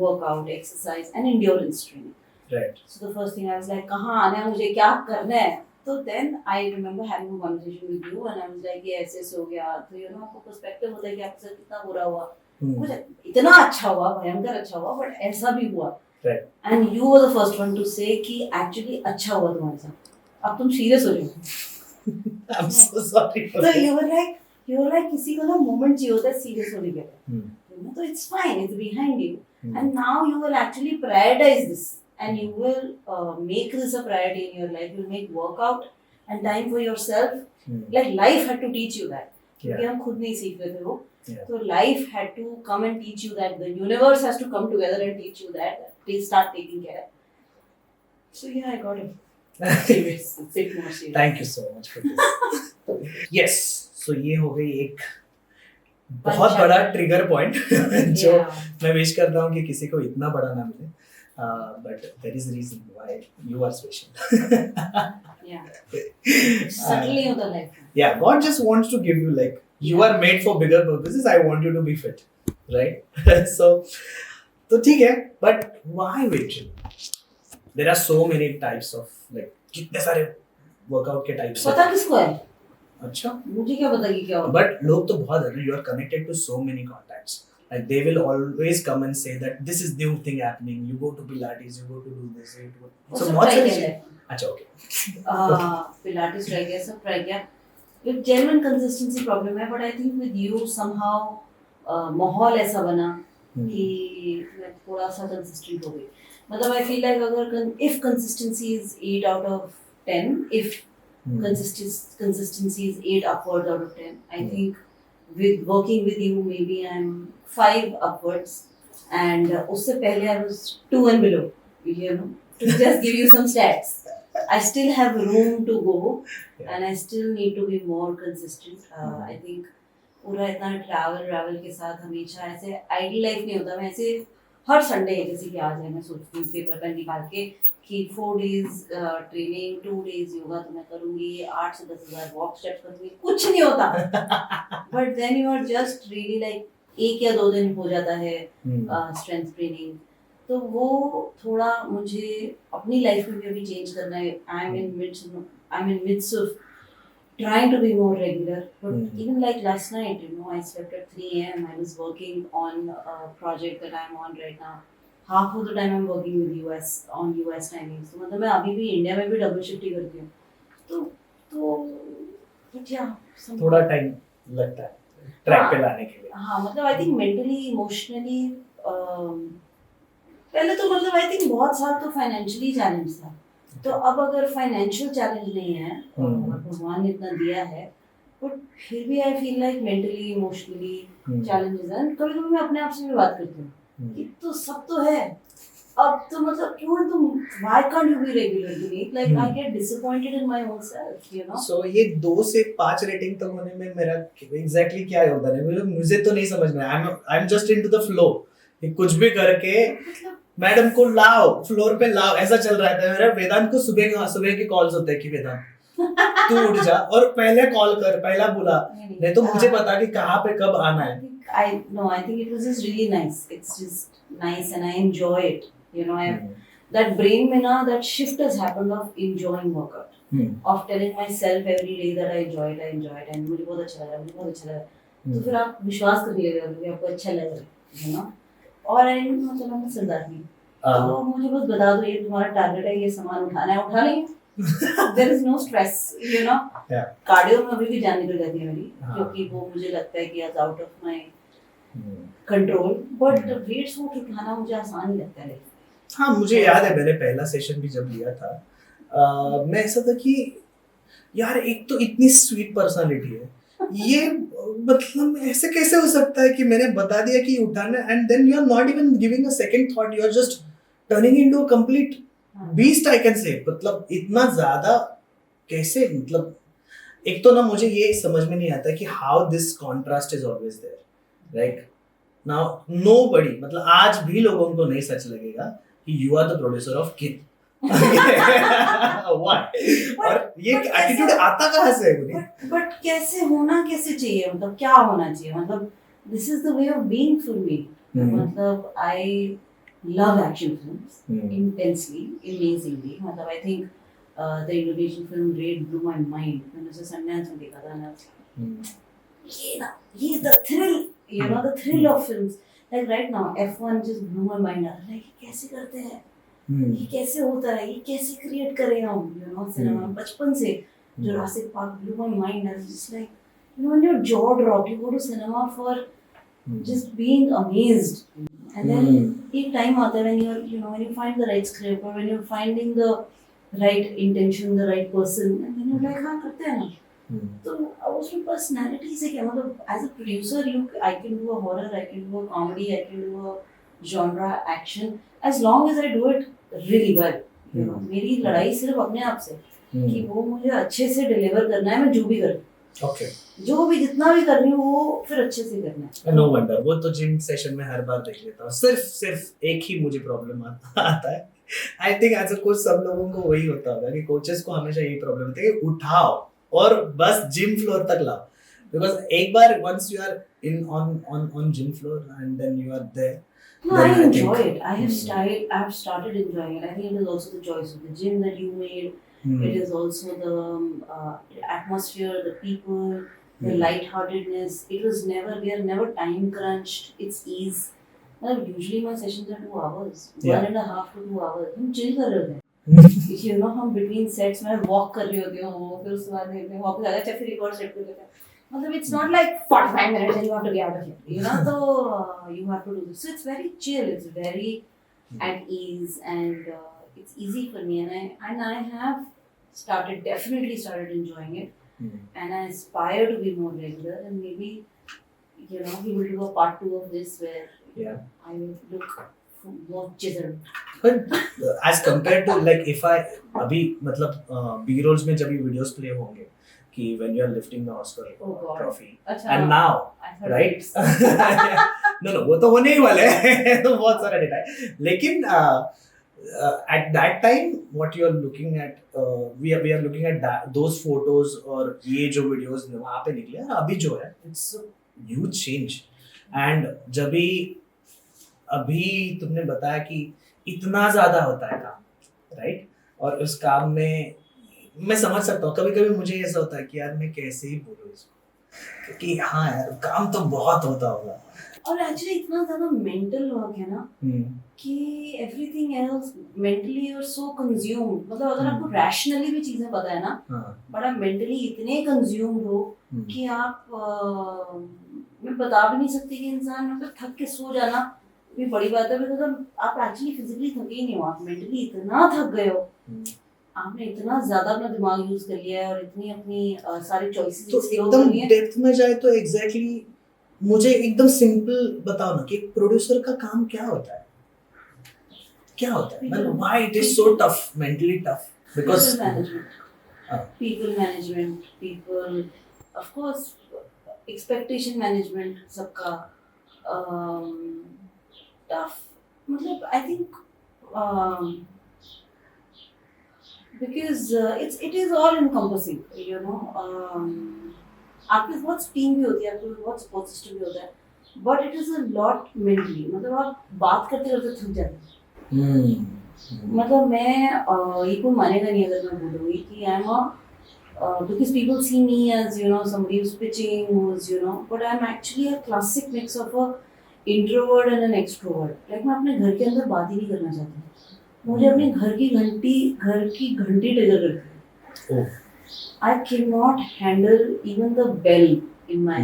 workout, exercise and endurance training. right. So the first thing I was like कहाँ आना है, मुझे क्या करना है. तो then I remember having a conversation with you and I was like ये ऐसे हो गया. तो you know आपको पर्सपेक्टिव होता है कि आपके साथ कितना बुरा हुआ, कुछ इतना अच्छा हुआ, भयंकर अच्छा हुआ, बट ऐसा भी हुआ. Right. And you were the first one to say कि actually अच्छा हुआ तुम्हारे साथ, अब तुम सीरियस हो जाओ. I'm so sorry for So that. you were like किसी को ना मोमेंट चाहिए होता है सीरियस होने के लिए. You know, so it's fine, it's behind you. And now you will actually prioritize this and you will make this a priority in your life. You'll make workout and time for yourself. Like life had to teach you that. क्योंकि हम खुद नहीं सीख रहे थे वो. So life had to come and teach you that. The universe has to come together and teach you that. Please start taking care. So yeah, I got it. Serious, bit more serious. Thank you so much for this. Yes. So ये हो गई एक बहुत बड़ा trigger point जो मैं wish करता हूँ कि किसी को इतना बड़ा ना मिले. But there is a reason why you are special. Yeah. Subtly होता life. Yeah, God just wants to give you like you are made for bigger purposes. I want you to be fit, right? So ठीक है, but why weightlifting? There are so many types of like कितने सारे workout के types. पता किसको है? अच्छा, मुझे क्या पता कि क्या होगा. But लोग तो बहुत है ना. You are connected to so many contacts. Like they will always come and say that this is new thing happening. You go to Pilates, you go to do this. You go. So बहुत बहुत सारे. अच्छा okay. Pilates try किया, सब try किया. With genuine consistency problem है, but I think with you somehow माहौल ऐसा बना कि मैं थोड़ा सा consistent हो गई. मतलब I feel like अगर if consistency is 8 out of 10, if consistency is 8 upwards out of 10, I think with working with you maybe I'm 5 upwards, and उससे पहले I was 2 and below, you know, to just give you some stats. I still have room to go, and I still need to be more consistent. I think पूरा इतना travel के साथ हमेशा ऐसे ideal life नहीं होता. मैं ऐसे हर संडे जैसे कि आज है मैं सोचती हूँ पेपर पेन निकाल के कि 4 days ट्रेनिंग, 2 days योगा तो मैं करूँगी, 8 से 10,000 वॉक स्टेप्स करूँगी, कुछ नहीं होता. But then you are just really like 1 या 2 दिन हो जाता है स्ट्रेंथ ट्रेनिंग. तो वो थोड़ा मुझे अपनी लाइफ में भी अभी चेंज करना है. I am in midst of trying to be more regular, but even like last night, you know, I slept at 3 a.m. I was working on a project that I'm on right now. Half of the time I'm working with US on US timings. तो मतलब मैं अभी भी India में भी double shift ही करती हूँ. तो क्या थोड़ा टाइम लगता है ट्रैक पे लाने के लिए. हाँ, मतलब I think mentally, emotionally, पहले तो मतलब I think बहुत साल तो फाइनेंशियली चैलेंज था. तो अब अगर फाइनेंशियल चैलेंज नहीं है और भगवान ने इतना दिया है, बट फिर भी आई feel like mentally emotionally challenges हैं। कभी कभी मैं अपने आप से भी बात करती हूँ कि तो सब तो है, अब तो मतलब क्यों तुम why can't you be regular to me? Like I get disappointed in my own self, you know. So ये 2 से 5 रेटिंग तक होने में मेरा एग्जैक्टली क्या योगदान है मुझे तो नहीं समझ में। I am just into the flow, कुछ भी करके मैडम को लाओ, फ्लोर पे लाओ, ऐसा चल रहा है मेरा। वेदांत को सुबह के कॉल्स होते हैं कि वेदांत तू उठ जा और पहले कॉल कर, पहला बुला, नहीं तो मुझे पता कि कहाँ पे कब आना है। I think it was just really nice. It's just nice and I enjoy it. You know, that brain में ना that shift has happened of enjoying workout, of telling myself every day that I enjoy it and मुझे बहुत अच्छा लग रहा है, तो फिर आप विश्वास करने लगे कि आपको अच्छा लग रहा है, you know. और आई मतलब मैं सरदार नहीं, तो मुझे बस बता दो ये तुम्हारा टारगेट है, ये सामान उठाना है, उठा लेंगे। There is no stress, you know. Cardio में अभी भी जान निकल जाती है मेरी, क्योंकि वो मुझे लगता है कि as out of my control, but weights वो उठाना मुझे आसान ही लगता है। हाँ, मुझे याद है मैंने पहला सेशन भी जब लिया था, मैं ऐसा था कि यार एक तो इतनी स्वीट पर्सनालिटी है, ये मतलब ऐसे कैसे हो सकता है कि मैंने बता दिया कि उठाना, and then you are not even giving a second thought, you are just turning into a complete beast, I can say. मतलब इतना ज्यादा कैसे, मतलब एक तो ना मुझे ये समझ में नहीं आता कि how this contrast is always there, like now nobody, मतलब आज भी लोगों को नहीं सच लगेगा you are the producer of kid. और ये एटीट्यूड आता कहाँ से है? बट कैसे होना, कैसे चाहिए, मतलब क्या होना चाहिए, मतलब this is the way of being for me. मतलब I love action films intensely, amazingly. मतलब I think the Indonesian film raid blew my mind. मैंने उसे सन्यास में देखा था ना, ये the thrill, you know, the thrill of films. Like right now F1 just blew my mind. Like कैसे करते हैं, ये कैसे होता है, ये कैसे क्रिएट करें हम, you know, सिनेमा बचपन से। Jurassic Park blew my mind. I was just like, you know, when your jaw drop, you go to cinema for just being amazed. And then एक time आता है when you're, you know, when you find the right script or when you're finding the right intention, the right person, and then you're like हाँ करते हैं ना। तो उसमें personality से क्या, मतलब as a producer I can do a horror, I can do a comedy, I can do a genre action, as long as I do it really well, you know. मेरी लड़ाई सिर्फ अपने आप से कि वो मुझे अच्छे से डिलीवर करना है, मैं जो भी करूँ, ओके, जो भी जितना भी कर रही हूँ वो फिर अच्छे से करना है। नो वंडर, वो तो जिम सेशन में हर बार देख लेता हूँ। सिर्फ एक ही मुझे प्रॉब्लम आता है, I think as a coach सब लोगों को वही होता होगा कि कोचेस को हमेशा यही प्रॉब्लम होती है कि उठाओ और बस जिम फ्लोर तक लाओ, बिकॉज एक बार once you are in on gym floor and then you are there. No, I enjoy it. I've started enjoying it. I think it is also the choice of the gym that you made. It is also the atmosphere, the people, the lightheartedness. It was never, we are never time crunched. It's ease. Usually my sessions are 2 hours, 1.5 to 2 hours. हम chill कर रहे थे। You know, हम between sets में walk कर रही होती हूँ, फिर उसके बाद में walk कर जाते हैं, फिर एक और set पे लेते हैं। मतलब it's not like 45 minutes and you have to get out of here, you know, so you have to do this. So it's very chill, it's very at ease, and it's easy for me, and I have definitely started enjoying it, and I aspire to be more regular, and maybe, you know, we will do a part 2 of this where I will look more chiseled. But as compared to like if I अभी मतलब B rolls में जब ये videos play होंगे कि when you are lifting the Oscar trophy, and now right, no वो तो होने ही वाले हैं, तो बहुत सारा डेटा है, लेकिन at that time what you are looking at, we are looking at those photos और ये जो videos वहाँ पे निकले, और अभी जो है it's a huge change, and जब भी अभी तुमने बताया कि इतना ज्यादा होता है काम, राइट, और उस काम में मैं समझ सकता हूँ, कभी कभी मुझे ऐसा होता है कि यार मैं कैसे ही बोलूँ इसको, क्योंकि हाँ यार काम तो बहुत होता होगा, और एक्चुअली इतना ज्यादा मेंटल वर्क है ना कि एवरीथिंग एल्स मेंटली और सो कंज्यूम्ड, मतलब अगर आपको रैशनली भी चीजें पता है ना, बट आप मेंटली इतने कंज्यूम्ड हो कि आप मैं बता भी नहीं सकती कि इंसान मतलब थक के सो जाना भी बड़ी बात है, बिकॉज आप एक्चुअली फिजिकली थके ही नहीं हो, आप मेंटली इतना थक गए हो, आपने इतना ज्यादा अपना दिमाग यूज कर लिया है और इतनी अपनी सारी चॉइसेस तो एक्सप्लोर एकदम करनी है। डेप्थ में जाए तो एग्जैक्टली मुझे एकदम सिंपल बताओ ना कि एक प्रोड्यूसर का काम क्या होता है, क्या होता है, मतलब why it is so tough, mentally tough, because People management. People management, people, of course, expectation management सबका tough. मतलब I think because it is all encompassing, you know. आपके पास बहुत टीम भी होती है, आपके पास बहुत सपोर्ट सिस्टम भी होता है, but it is a lot mentally, मतलब आप बात करते करते थक जाते हैं। मतलब मैं ये कोई मानेगा नहीं अगर मैं बोलूँगी कि I am because people see me as, you know, somebody who's pitching, who's, you know, but I'm actually a classic mix of a introvert and an extrovert. Like मैं अपने घर के अंदर बात ही नहीं करना चाहती, मुझे अपने घर की घंटी ट्रिगर करती है। I cannot handle even the bell in my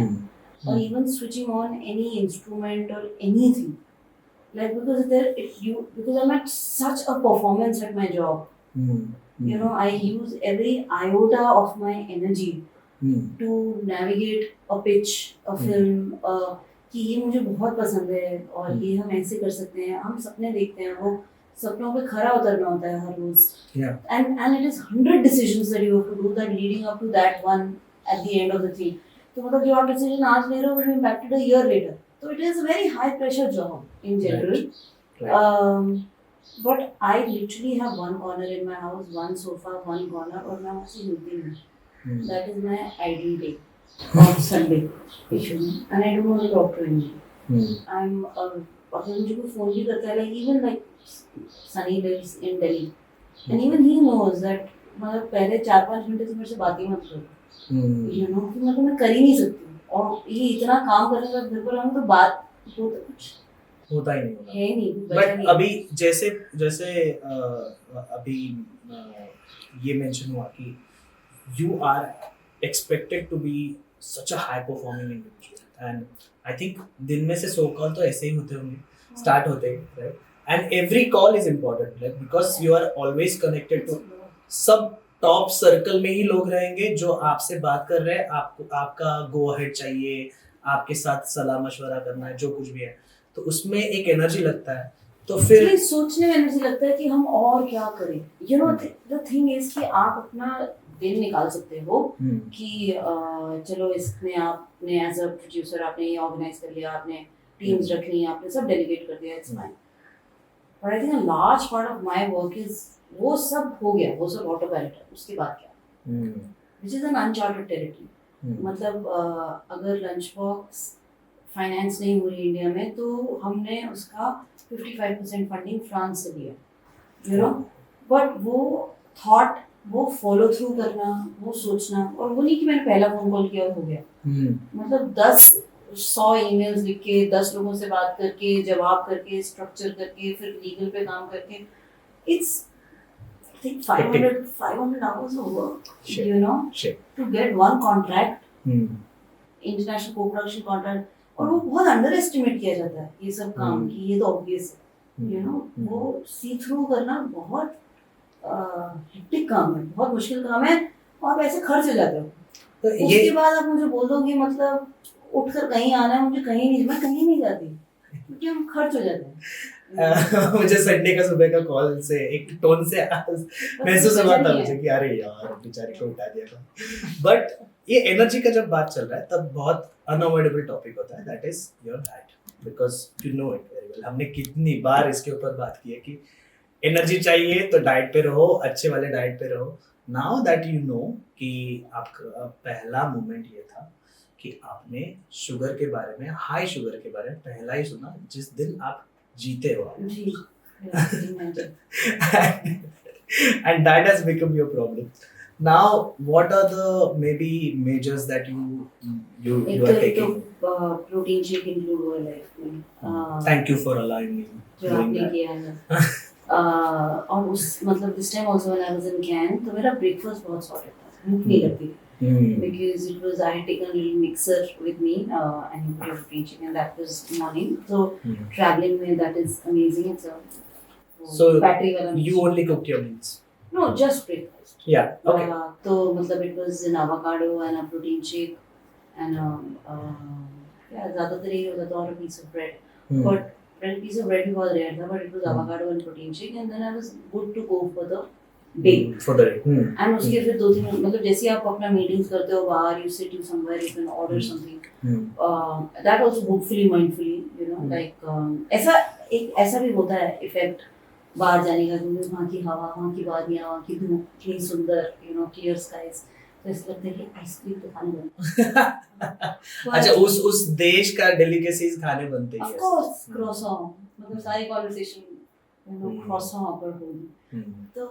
or even switching on any instrument or anything. Like because I'm at such a performance at my job. You know, I use every iota of my energy to navigate a pitch, a film, कि ये मुझे बहुत पसंद है और ये हम ऐसे कर सकते हैं, हम सपने देखते हैं, वो सपनों पे खरा उतरना होता है हर रोज, and it is 100 decisions that you have to do that leading up to that one at the end of the thing. तो मतलब जो आप डिसीजन आज ले रहे हो will be impacted a year later. So it is a very high pressure job in general. Right. But I literally have one corner in my house, one sofa, one corner, और मैं वहाँ से हिलती नहीं। That is my ideal day on Sunday, and I don't want to talk to anyone. I'm अगर मुझे कोई phone भी करता है, like even like Sunny lives in Delhi, and even he knows that मतलब पहले 4-5 घंटे से मेरे से बात ही मत करो, you know, कि मतलब मैं कर ही नहीं सकती, और ये इतना काम करने के बाद घर पर आऊँ तो बात तो कुछ होता ही नहीं होगा, है नहीं। बट अभी जैसे अभी ये मेंशन हुआ कि you are expected to be such a high performing individual, and I think दिन में से 100 कॉल तो ऐसे ही होते होंगे, स्टार्ट होते ही, right, and every call is important, like because you are always connected to सब टॉप सर्कल में ही लोग रहेंगे जो आपसे बात कर रहे हैं, आपको आपका गो अहेड चाहिए, आपके साथ सलाह मशवरा करना है, जो कुछ भी है, तो उसमें एक एनर्जी लगता है, तो फिर सोचने में एनर्जी लगता है कि हम और क्या करें, you know. The thing is कि आप अपना दिन निकाल सकते हो कि चलो इसमें आपने एज अ प्रोड्यूसर आपने ये ऑर्गेनाइज कर लिया, आपने टीम्स रख ली, आपने सब डेलीगेट कर दिया, it's fine, but I think a large part of my work is वो सब हो गया, वो सब ऑटो पायलट है, उसके बाद क्या, which is an uncharted territory. मतलब अगर लंच बॉक्स फाइनेंस नहीं हो रही इंडिया में, तो हमने उसका 55% फंडिंग फ्रांस से लिया, यू नो, बट वो थॉट, वो फॉलो थ्रू करना, वो सोचना, और वो नहीं कि मैंने पहला फोन कॉल किया और हो गया, मतलब 100 ईमेल्स लिख के 10 लोगों से बात करके, जवाब करके, स्ट्रक्चर करके, फिर लीगल पे काम करके, it's I think 500 hours of work, you know, to get one contract, international co-production contract, और वो बहुत अंडर एस्टिमेट किया जाता है ये सब काम, कि ये तो ऑब्वियस है, यू नो, वो सी थ्रू करना बहुत हेक्टिक काम है, बहुत मुश्किल काम है, और आप ऐसे खर्च हो जाते हो, तो उसके बाद आप मुझे बोल दो कि मतलब उठकर कहीं आना है, मुझे कहीं नहीं, मैं कहीं नहीं जाती क्योंकि हम खर्च हो जाते हैं। मुझे संडे का सुबह का कॉल से एक टोन से महसूस हुआ था मुझे कि अरे यार बेचारे को उठा दिया था, बट ये एनर्जी का जब बात चल रहा है तब बहुत अनअवॉइडेबल टॉपिक होता है, that is your diet, because you know it very well, हमने कितनी बार इसके ऊपर बात की है कि एनर्जी चाहिए तो डाइट पे रहो, अच्छे वाले डाइट पे रहो। नाउ दैट यू नो कि आपका पहला मोमेंट ये था कि आपने शुगर के बारे में, हाई शुगर के बारे में पहला ही सुना जिस दिन आप जीते हो, and that has become your problem. Now what are the maybe measures that you are taking? Protein shake include हुआ life में, thank you for allowing me जो आपने किया है, और उस मतलब this time also when I was in Cannes, तो मेरा breakfast बहुत sorted था, भूख नहीं लगती, because it was, I had taken a little mixer with me, and you put a protein shake, and that was morning, so traveling में that is amazing, it's a so battery वाला, you only cooked your meals? No, No, just breakfast. Yeah, okay. तो मतलब it was an avocado and a protein shake and yeah, ज़्यादातर यही होता था, और a piece of bread. But piece of bread भी बहुत rare था, but it was avocado and protein shake, and then I was good to go for the day. For the day. And उसके फिर 2-3 मतलब जैसे आप अपना meetings करते हो बाहर, you sit you somewhere, you can order something. That also hopefully mindfully, you know, like ऐसा भी होता है effect बाहर जाने का, क्योंकि वहाँ की हवा, वहाँ की वादियाँ, वहाँ की धूप, इतनी सुंदर, you know, clear skies, तो ऐसा लगता है कि आइसक्रीम तो खाने बनता। अच्छा, उस देश का डेलिकेसीज खाने बनते हैं। Of course, croissant, मतलब सारी conversation, you know, croissant पर होगी, तो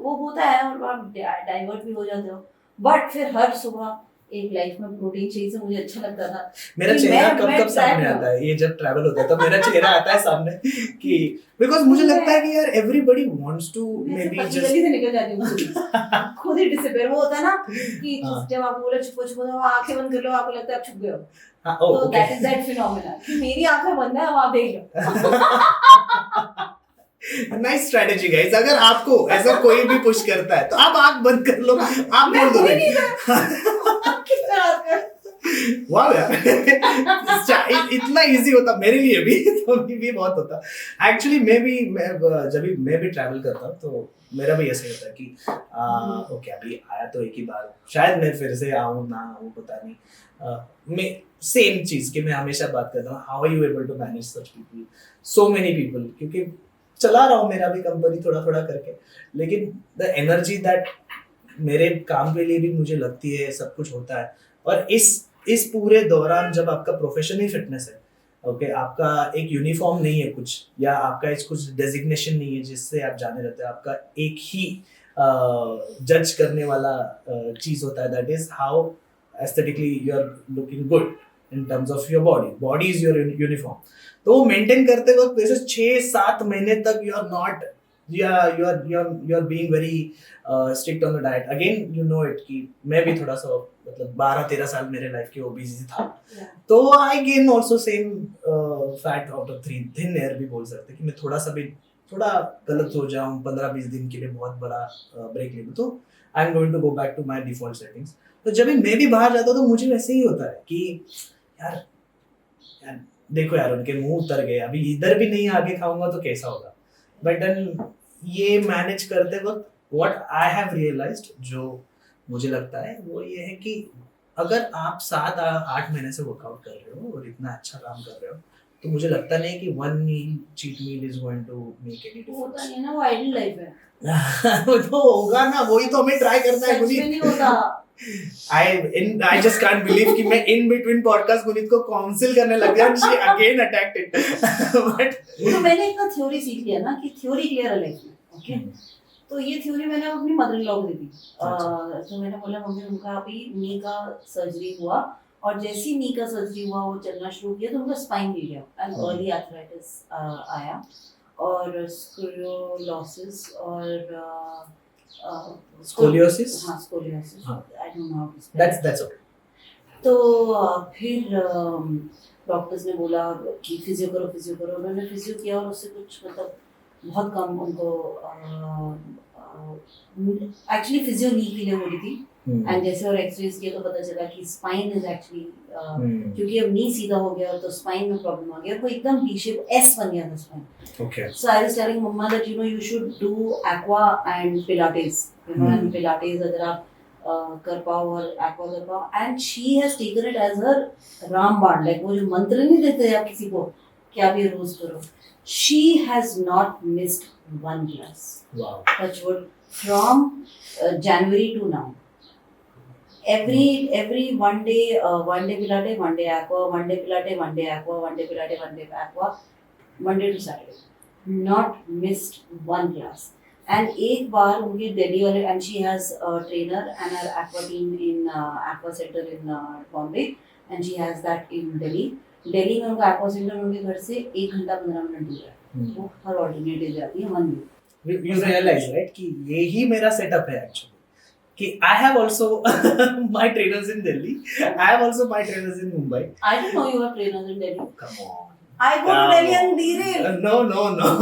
वो होता है और आप डाइवर्ट भी हो जाते हो। बट फिर हर सुबह एक लाइफ में प्रोटीन चाहिए, से मुझे अच्छा लगता था। मेरा चेहरा कब सामने आता है, ये जब ट्रैवल होता है तो मेरा चेहरा आता है सामने कि बिकॉज़ मुझे लगता है कि यार everybody wants to maybe just जल्दी से निकल जाती हूँ खुद ही डिसअपीयर। वो होता है ना कि जब आप बोले छुपो छुपो, तो आंखें बंद कर लो, आपको लगता है आप छुप गए हो। तो दैट इज दैट फिनोमेना कि मेरी आंखें बंद है, अब आप देख लो। Nice strategy guys. अगर आपको ऐसा कोई भी पुश करता है तो आप आंख बंद कर लो, आप बोल दो वाह यार इतना इजी होता मेरे लिए भी, तो भी बहुत होता एक्चुअली। जब भी मैं भी ट्रैवल करता हूँ तो मेरा भी ऐसा होता है कि ओके अभी आया तो एक ही बार, शायद मैं फिर से आऊँ ना आऊँ पता नहीं। मैं सेम चीज कि मैं हमेशा बात करता हूँ, how are you able to manage such people, so many people, क्योंकि चला रहा हूँ मेरा भी कंपनी थोड़ा थोड़ा करके, लेकिन द एनर्जी दैट मेरे काम के लिए भी मुझे लगती है, सब कुछ होता है। और इस पूरे दौरान जब आपका प्रोफेशन ही फिटनेस है, ओके, आपका एक यूनिफॉर्म नहीं है कुछ, या आपका कुछ डेजिग्नेशन नहीं है जिससे आप जाने रहते हैं, आपका एक ही जज करने वाला चीज होता है, that is how aesthetically you are looking good in terms of your body is your uniform. तो वो मेंटेन करते वक्त जैसे 6-7 महीने तक you are not, you are being very strict on the diet. Again, you know it कि मैं भी थोड़ा सा मतलब 12-13 साल मेरे लाइफ के ओबेसिटी था, तो I gain also same fat out of 3 thin air भी बोल सकते कि मैं थोड़ा गलत हो जाऊँ 15-20 दिन के लिए बहुत बड़ा ब्रेक ले लूँ, तो I am going to go back to my default settings। तो जब मैं भी बाहर जाता हूँ तो मुझे वैसे ही होता है कि यार देखो यार उनके मुंह उतर गए, अभी इधर भी नहीं आगे खाऊंगा तो कैसा होगा। बट देन ये मैनेज करते वक्त व्हाट आई हैव रियलाइज्ड, जो मुझे लगता है वो ये है कि अगर आप 7-8 महीने से वर्कआउट कर रहे हो और इतना अच्छा काम कर रहे हो, तो मुझे लगता नहीं कि one meal cheat meal is going to make any difference. होता नहीं ना, वो आइडियल लाइफ है। वो तो होगा ना, वही तो हमें ट्राई करना है। कुछ नहीं होता। I just can't believe कि मैं in between podcast गुनीत को काउंसिल करने लग गया, she again attacked it। But तो मैंने इतना थ्योरी सीख लिया ना कि थ्योरी क्लियर है लाइफ में, ओके। तो ये थ्योरी मैंने अपनी मदर इन लॉ को दी थी। तो मैंने बोला मम्मी उनका अभी नी का सर्जरी हुआ, और जैसे ही नी का सर्जरी हुआ वो चलना शुरू किया तो उनका स्पाइन गिर गया एंड अर्ली आर्थराइटिस आया और स्क्रोलोसिस और scoliosis, हाँ scoliosis, I don't know how to spell, that's okay। तो फिर डॉक्टर्स ने बोला कि फिजियो करो। उन्होंने फिजियो किया और उससे कुछ मतलब बहुत कम उनको एक्चुअली फिजियो नी के लिए हो रही थी, एंड जैसे और एक्सरेज किया तो पता चला कि स्पाइन इज एक्चुअली क्योंकि अब नी सीधा हो गया तो स्पाइन में प्रॉब्लम आ गया, वो एकदम वी शेप एस बन गया था spine. Okay। So I was telling Mama that you should do aqua and Pilates, and Pilates अगर आप कर पाओ और aqua कर पाओ, and she has taken it as her रामबाण, like वो जो मंत्र नहीं देते आप किसी को कि आप ये रोज करो, she has not missed one class। Wow। Touch wood, from January to now, every one day Pilates, one day aqua, one day Pilates, one day aqua, one day Pilates, one day aqua, Monday to Saturday, not missed one class। And एक बार उनके दिल्ली वाले, and she has a trainer and her aqua team in aqua center in Bombay, and she has that in Delhi में उनका aqua center उनके घर से 1 घंटा 15 minute दूर है, वो हर ऑल्टरनेटिव जाती है 1 वीक। You realize right कि यही मेरा सेटअप है एक्चुअली, कि I have also my trainers in Delhi, I have also my trainers in Mumbai। I didn't know you have trainers in Delhi। Come on। I go to Delhi and derail। No।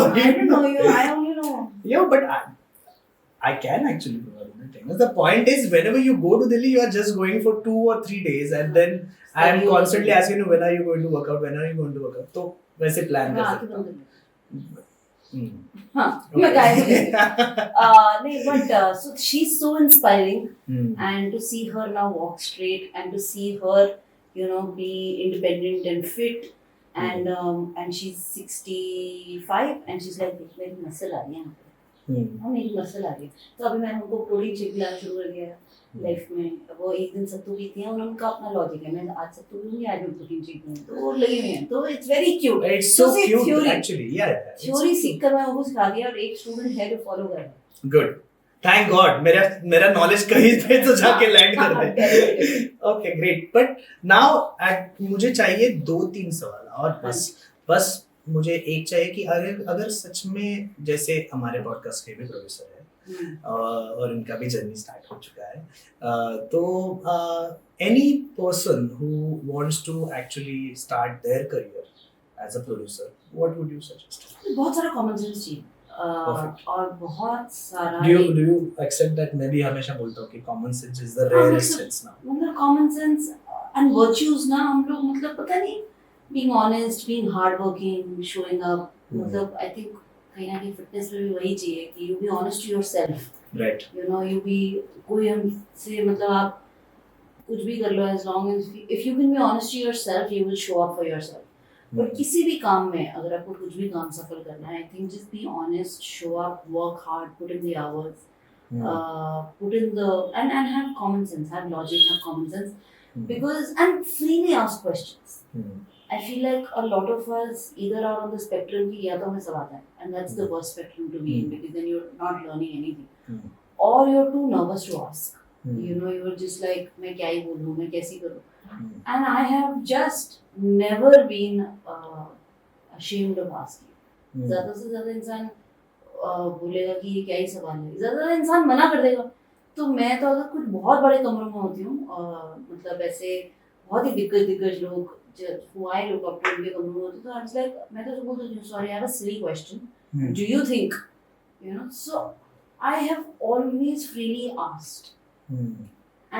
I didn't know you, I only know। Yeah, but I can actually provide the trainers. The point is, whenever you go to Delhi, you are just going for 2 or 3 days, and then I am constantly asking you, when are you going to work out? When are you going to work out? तो वैसे plan कर सकते हो. हाँ, मैं नहीं, but so she's so inspiring, and to see her now walk straight, and to see her, you know, be independent and fit, and she's 65, and she's like, मेरी muscle आ रही है, हाँ मेरी मसल आ रही है. तो अभी मैंने उनको प्रोटीन शेक पिलाना शुरू कर दिया है लाइफ में. वो एक दिन सत्तू पीती हैं, उनका अपना लॉजिक है, मैं आज सत्तू पीऊंगी, आज मैं प्रोटीन शेक पीऊंगी, तो वो लगी हुई हैं. तो it's very cute. It's so cute actually. Yeah. Theory सीखकर मैं उनको सिखा दिया, और एक स्टूडेंट है जो फॉलो कर रहा है. Good. Thank God. मेरा नॉलेज कहीं पे तो जाके लैंड कर दे. Okay, great. But now मुझे चाहिए 2-3 सवाल और बस मुझे एक चाहिए कि अगर सच में, जैसे हमारे पॉडकास्ट के भी प्रोड्यूसर है और इनका भी जर्नी स्टार्ट हो चुका है, तो any person who wants to actually start their career as a producer, what would you suggest? बहुत सारा कॉमन सेंस चाहिए. और बहुत सारा. Do you accept that? मैं भी हमेशा बोलता हूँ कि common sense is the rarest sense ना. मतलब कॉमन सेंस एंड वर्च्यूज ना, हम लोग मतलब पता नहीं, being honest, being hardworking, showing up. मतलब I think कहीं ना कहीं फिटनेस में भी वही चाहिए कि you be honest to yourself. Right. You know, you be, कोई हमसे मतलब आप कुछ भी कर लो, as long as if you can be honest to yourself, you will show up for yourself. और किसी भी काम में अगर आपको कुछ भी काम सफल करना है, I think just be honest, show up, work hard, put in the hours, put in the and have common sense, have logic, have common sense, because and freely ask questions. I feel like a lot of us either are on the spectrum कि या तो हमें सब आता है, and that's the worst spectrum to be in, because then you're not learning anything, or you're too nervous to ask. You know, you're just like मैं क्या ही बोलूँ, मैं कैसी करूँ. And I have just never been ashamed of asking. ज़्यादा से ज़्यादा इंसान बोलेगा कि ये क्या ही सवाल है, ज़्यादा इंसान मना कर देगा. तो मैं तो अगर कुछ बहुत बड़े कमरों में होती हूँ, मतलब ऐसे बहुत ही दिग्गज लोग who I look up to, उनके कमरों में होती, तो I was like, मैं तो बोल देती हूँ, sorry, I have a silly question. Do you think, you know? So I have always freely asked,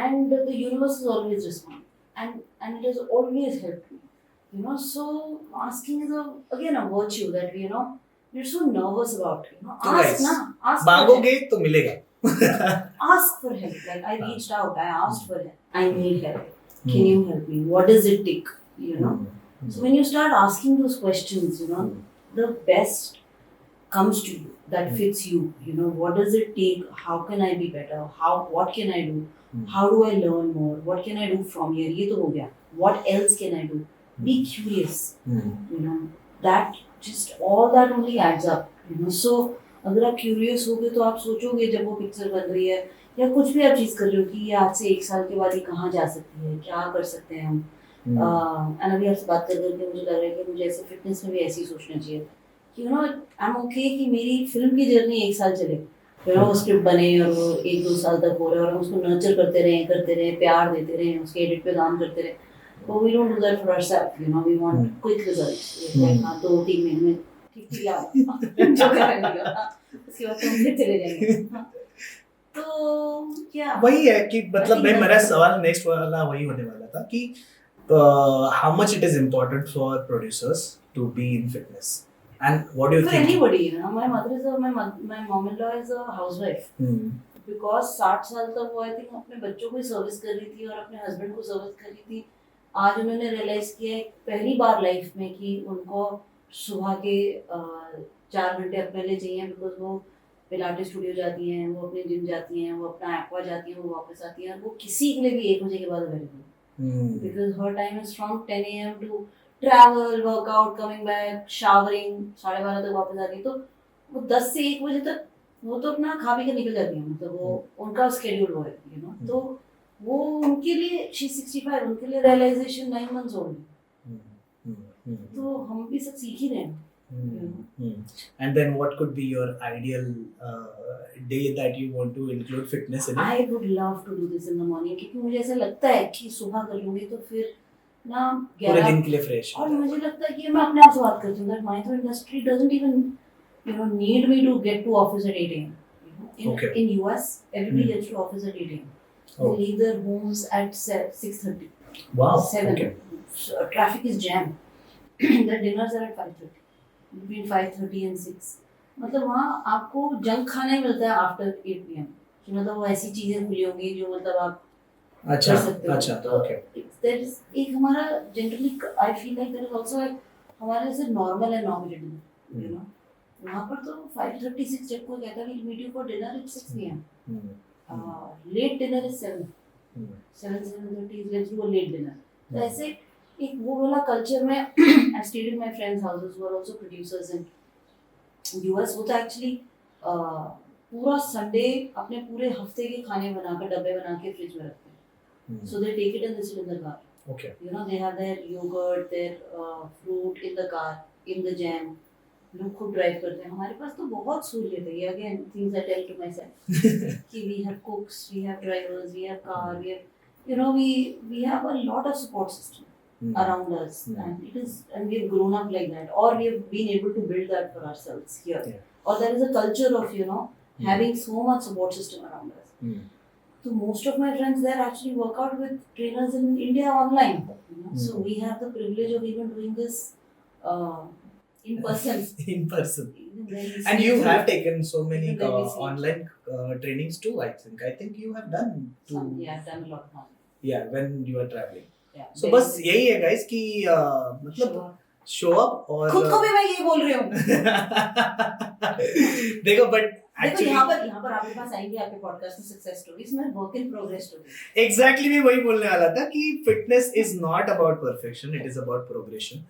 and the universe has always responded, and it has always helped me. You know, so asking is again a virtue that we, you know, we're so nervous about. You know, ask na, ask. मांगोगे तो मिलेगा. Ask for help. Like I reached out, I asked for help. I need help. Can you help me? What does it take? You know. So when you start asking those questions, you know, the best comes to you that fits you. You know, what does it take? How can I be better? What can I do? How do I learn more? What can I do from here? ये तो हो गया. What else can I do? Be curious. You know, that just all that only adds up. You know, so अगर आप curious होगे तो आप सोचोगे जब वो पिक्चर बन रही है या कुछ भी आप चीज़ कर रहे हो कि ये आज से 1 साल के बाद ये कहाँ जा सकती है, क्या कर सकते हैं हम. एंड अभी आपसे बात करके मुझे लग रहा है कि मुझे ऐसे फिटनेस में भी ऐसे ही सोचना चाहिए कि you know I am okay कि मेरी फिल्म की जर्नी 1 साल चले, फिर वो स्क्रिप्ट बने और वो 1-2 साल तक हो रहे और हम उसको नर्चर करते रहे, प्यार देते रहे, उसके एडिट पे काम करते रहे. But we don't do that for ourselves, you know, we want quick results. Like 2-3 महीने में ठीक आ जो करेंगे उसके बाद हम फिर चले जाएंगे. तो क्या वही है कि मतलब मेरा सवाल नेक्स्ट वाला वही होने वाला था कि how much it is important for producers to be in fitness, and what do you for think? Anybody, you know, my mom-in-law is a housewife. Because 60 साल तक वो I think अपने बच्चों को सर्विस कर रही थी और अपने हस्बैंड को सर्विस कर रही थी. आज उन्होंने रियलाइज किया पहली बार लाइफ में कि उनको सुबह के 4 घंटे अपने लिए चाहिए, बिकॉज वो पिलाटेस स्टूडियो जाती हैं, वो अपने जिम जाती हैं, वो अपना एक्वा जाती हैं, वो वापस आती हैं, वो किसी के लिए भी 1 बजे के बाद available. Because her time is from 10 AM to travel, workout, coming back, showering, 12:30 तक वापस आती है. तो वो 10 से 1 बजे तक वो तो अपना खा पी के निकल जाती है, मतलब वो उनका स्केड्यूल वो है, यू नो. तो वो उनके लिए she's 65, उनके लिए realization 9 months old. तो हम भी सब सीख ही रहे हैं. And then what could be your ideal day that you want to include fitness in it? I would love to do this in the morning, क्योंकि मुझे ऐसा लगता है कि सुबह कर लूँगी तो फिर ना पूरे दिन के लिए फ्रेश. और मुझे लगता है कि मैं अपने आप से बात करती हूँ that my industry doesn't even, you know, need me to get to office at 8 AM. Okay. In US, everybody Hmm. gets to office at 8 a.m. Oh. They leave their homes at 6:30. Wow. 7. Okay. So, traffic is jammed. The dinners are at 5:30. Between 5:30 and 6. मतलब वहाँ आपको junk खाना ही मिलता है after 8 p.m. कि मतलब वो ऐसी चीजें खुली होंगी जो मतलब आप अच्छा कर सकते हो. अच्छा तो ओके there is एक हमारा generally I feel like there is also like हमारे जैसे नॉर्मल है नॉर्मल यू नो वहाँ पर तो 5:36 जब कोई कहता है will meet you for dinner at 6 p.m. Late dinner is 7:30 let's do a late dinner. तो ऐसे एक वो वाला कल्चर में I stayed in my friends houses who are also producers in US. वो तो एक्चुअली पूरा संडे अपने पूरे हफ्ते के खाने बनाकर डब्बे बना के फ्रिज में रखते हैं. So they take it and they sit in the car. Okay. You know, they have their yogurt, their fruit in the car, in the jam. लोग खुद ड्राइव करते हैं. हमारे पास तो बहुत सहूलियत है. ये again things I tell to myself कि we have cooks, we have drivers, we have car, we have you know we have a lot of support system around us, and it is and we have grown up like that, or we have been able to build that for ourselves here. Or there is a culture of having so much support system around us. So most of my friends there actually work out with trainers in India online. So we have the privilege of even doing this in person. In person. And you have taken so many online trainings too. I think you have done too. Yeah, I've done a lot of. Yeah, when you are traveling. Yeah. So बस यही है guys कि मतलब show up और खुद को भी मैं यही बोल रही हूँ. देखो but देखो यहाँ पर आपके पास आएंगे आपके पॉडकास्ट में सक्सेस स्टोरीज में work in progress stories. Exactly मैं वही बोलने वाला था कि fitness is not about perfection, it is about progression.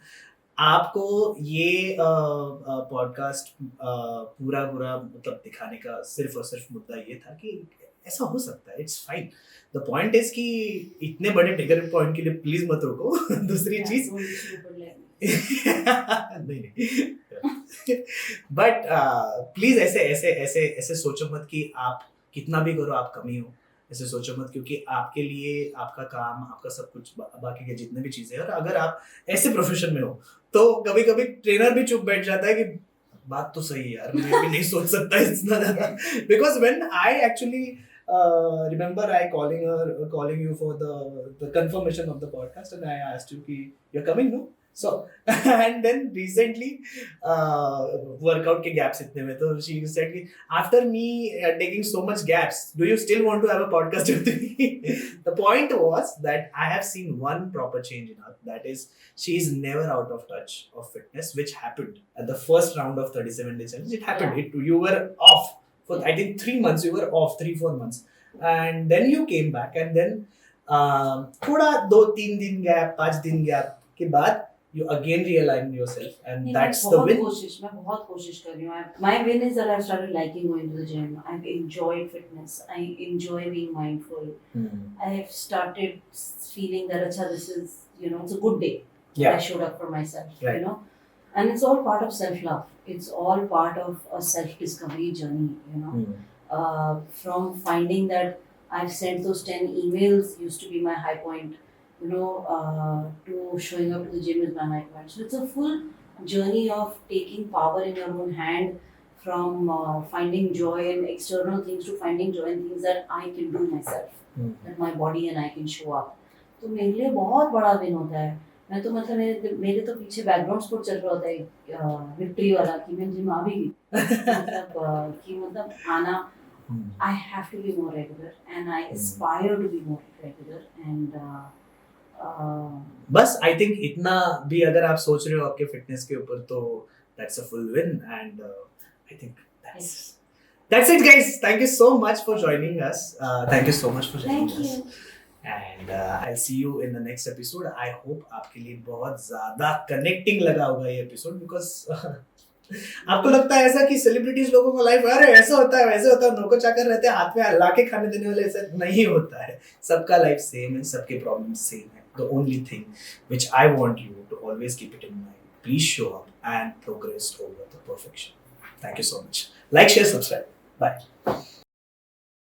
आपको ये पॉडकास्ट पूरा मतलब दिखाने का सिर्फ और सिर्फ मुद्दा ये था कि ऐसा हो सकता है, it's fine. The point is कि इतने बड़े ट्रिगर पॉइंट के लिए प्लीज मत रोको. दूसरी चीज नहीं बट प्लीज ऐसे सोचो मत कि आप कितना भी करो आप कमी हो. ऐसे सोचो मत, क्योंकि आपके लिए आपका काम, आपका सब कुछ, बाकी के जितने भी चीजें, और अगर आप ऐसे प्रोफेशन में हो तो कभी कभी ट्रेनर भी चुप बैठ जाता है कि बात तो सही है यार, मैं भी नहीं सोच सकता इतना ज्यादा. Because when I actually remember I calling you for the confirmation of the podcast, and I asked you कि you're coming, no? So and then recently workout के gaps इतने में, तो she said कि after me taking so much gaps, do you still want to have a podcast with me? The point was that I have seen one proper change in her, that is she is never out of touch of fitness, which happened at the first round of 37 day challenge. It happened. You were off for I think 3 months. You were off 3-4 months, and then you came back, and then थोड़ा 2-3 दिन gap, 5 दिन gap के बाद you again realign yourself, and that's the win. मैं बहुत कोशिश कर रही हूँ. My win is that I've started liking going to the gym. I've enjoyed fitness. I enjoy being mindful. I've started feeling that अच्छा, this is it's a good day. I showed up for myself. Right. And it's all part of self-love. It's all part of a self-discovery journey. From finding that I've sent those 10 emails used to be my high point. To showing up to the gym is my high point. So it's a full journey of taking power in your own hand, from finding joy in external things to finding joy in things that I can do myself, that my body and I can show up. तो मेरे लिए बहुत बड़ा win होता है. मैं तो मतलब मेरे तो पीछे बैकग्राउंड स्कोर चल रहा होता है विक्ट्री वाला कि मैं जिम आ भी गई. मतलब आना, I have to be more regular, and I aspire to be more regular, and बस आई थिंक इतना भी अगर आप सोच रहे हो आपके फिटनेस के ऊपर, तो that's a full win, and I think that's it, guys. Thank you so much for joining us. Thank you so much for joining us. Thank you. And I'll see you in the next episode. I hope आपके लिए बहुत ज़्यादा connecting लगा होगा ये episode, because आपको लगता है ऐसा कि सेलिब्रिटीज लोगों का लाइफ अरे ऐसा होता है वैसे होता है, नौकर चाकर रहते हैं, हाथ में ला के खाने देने वाले, ऐसा नहीं होता है. सबका लाइफ सेम है, सबके प्रॉब्लम्स सेम है. The only thing which I want you to always keep it in mind, please show up and progress over the perfection. Thank you so much. Like, share, subscribe. Bye.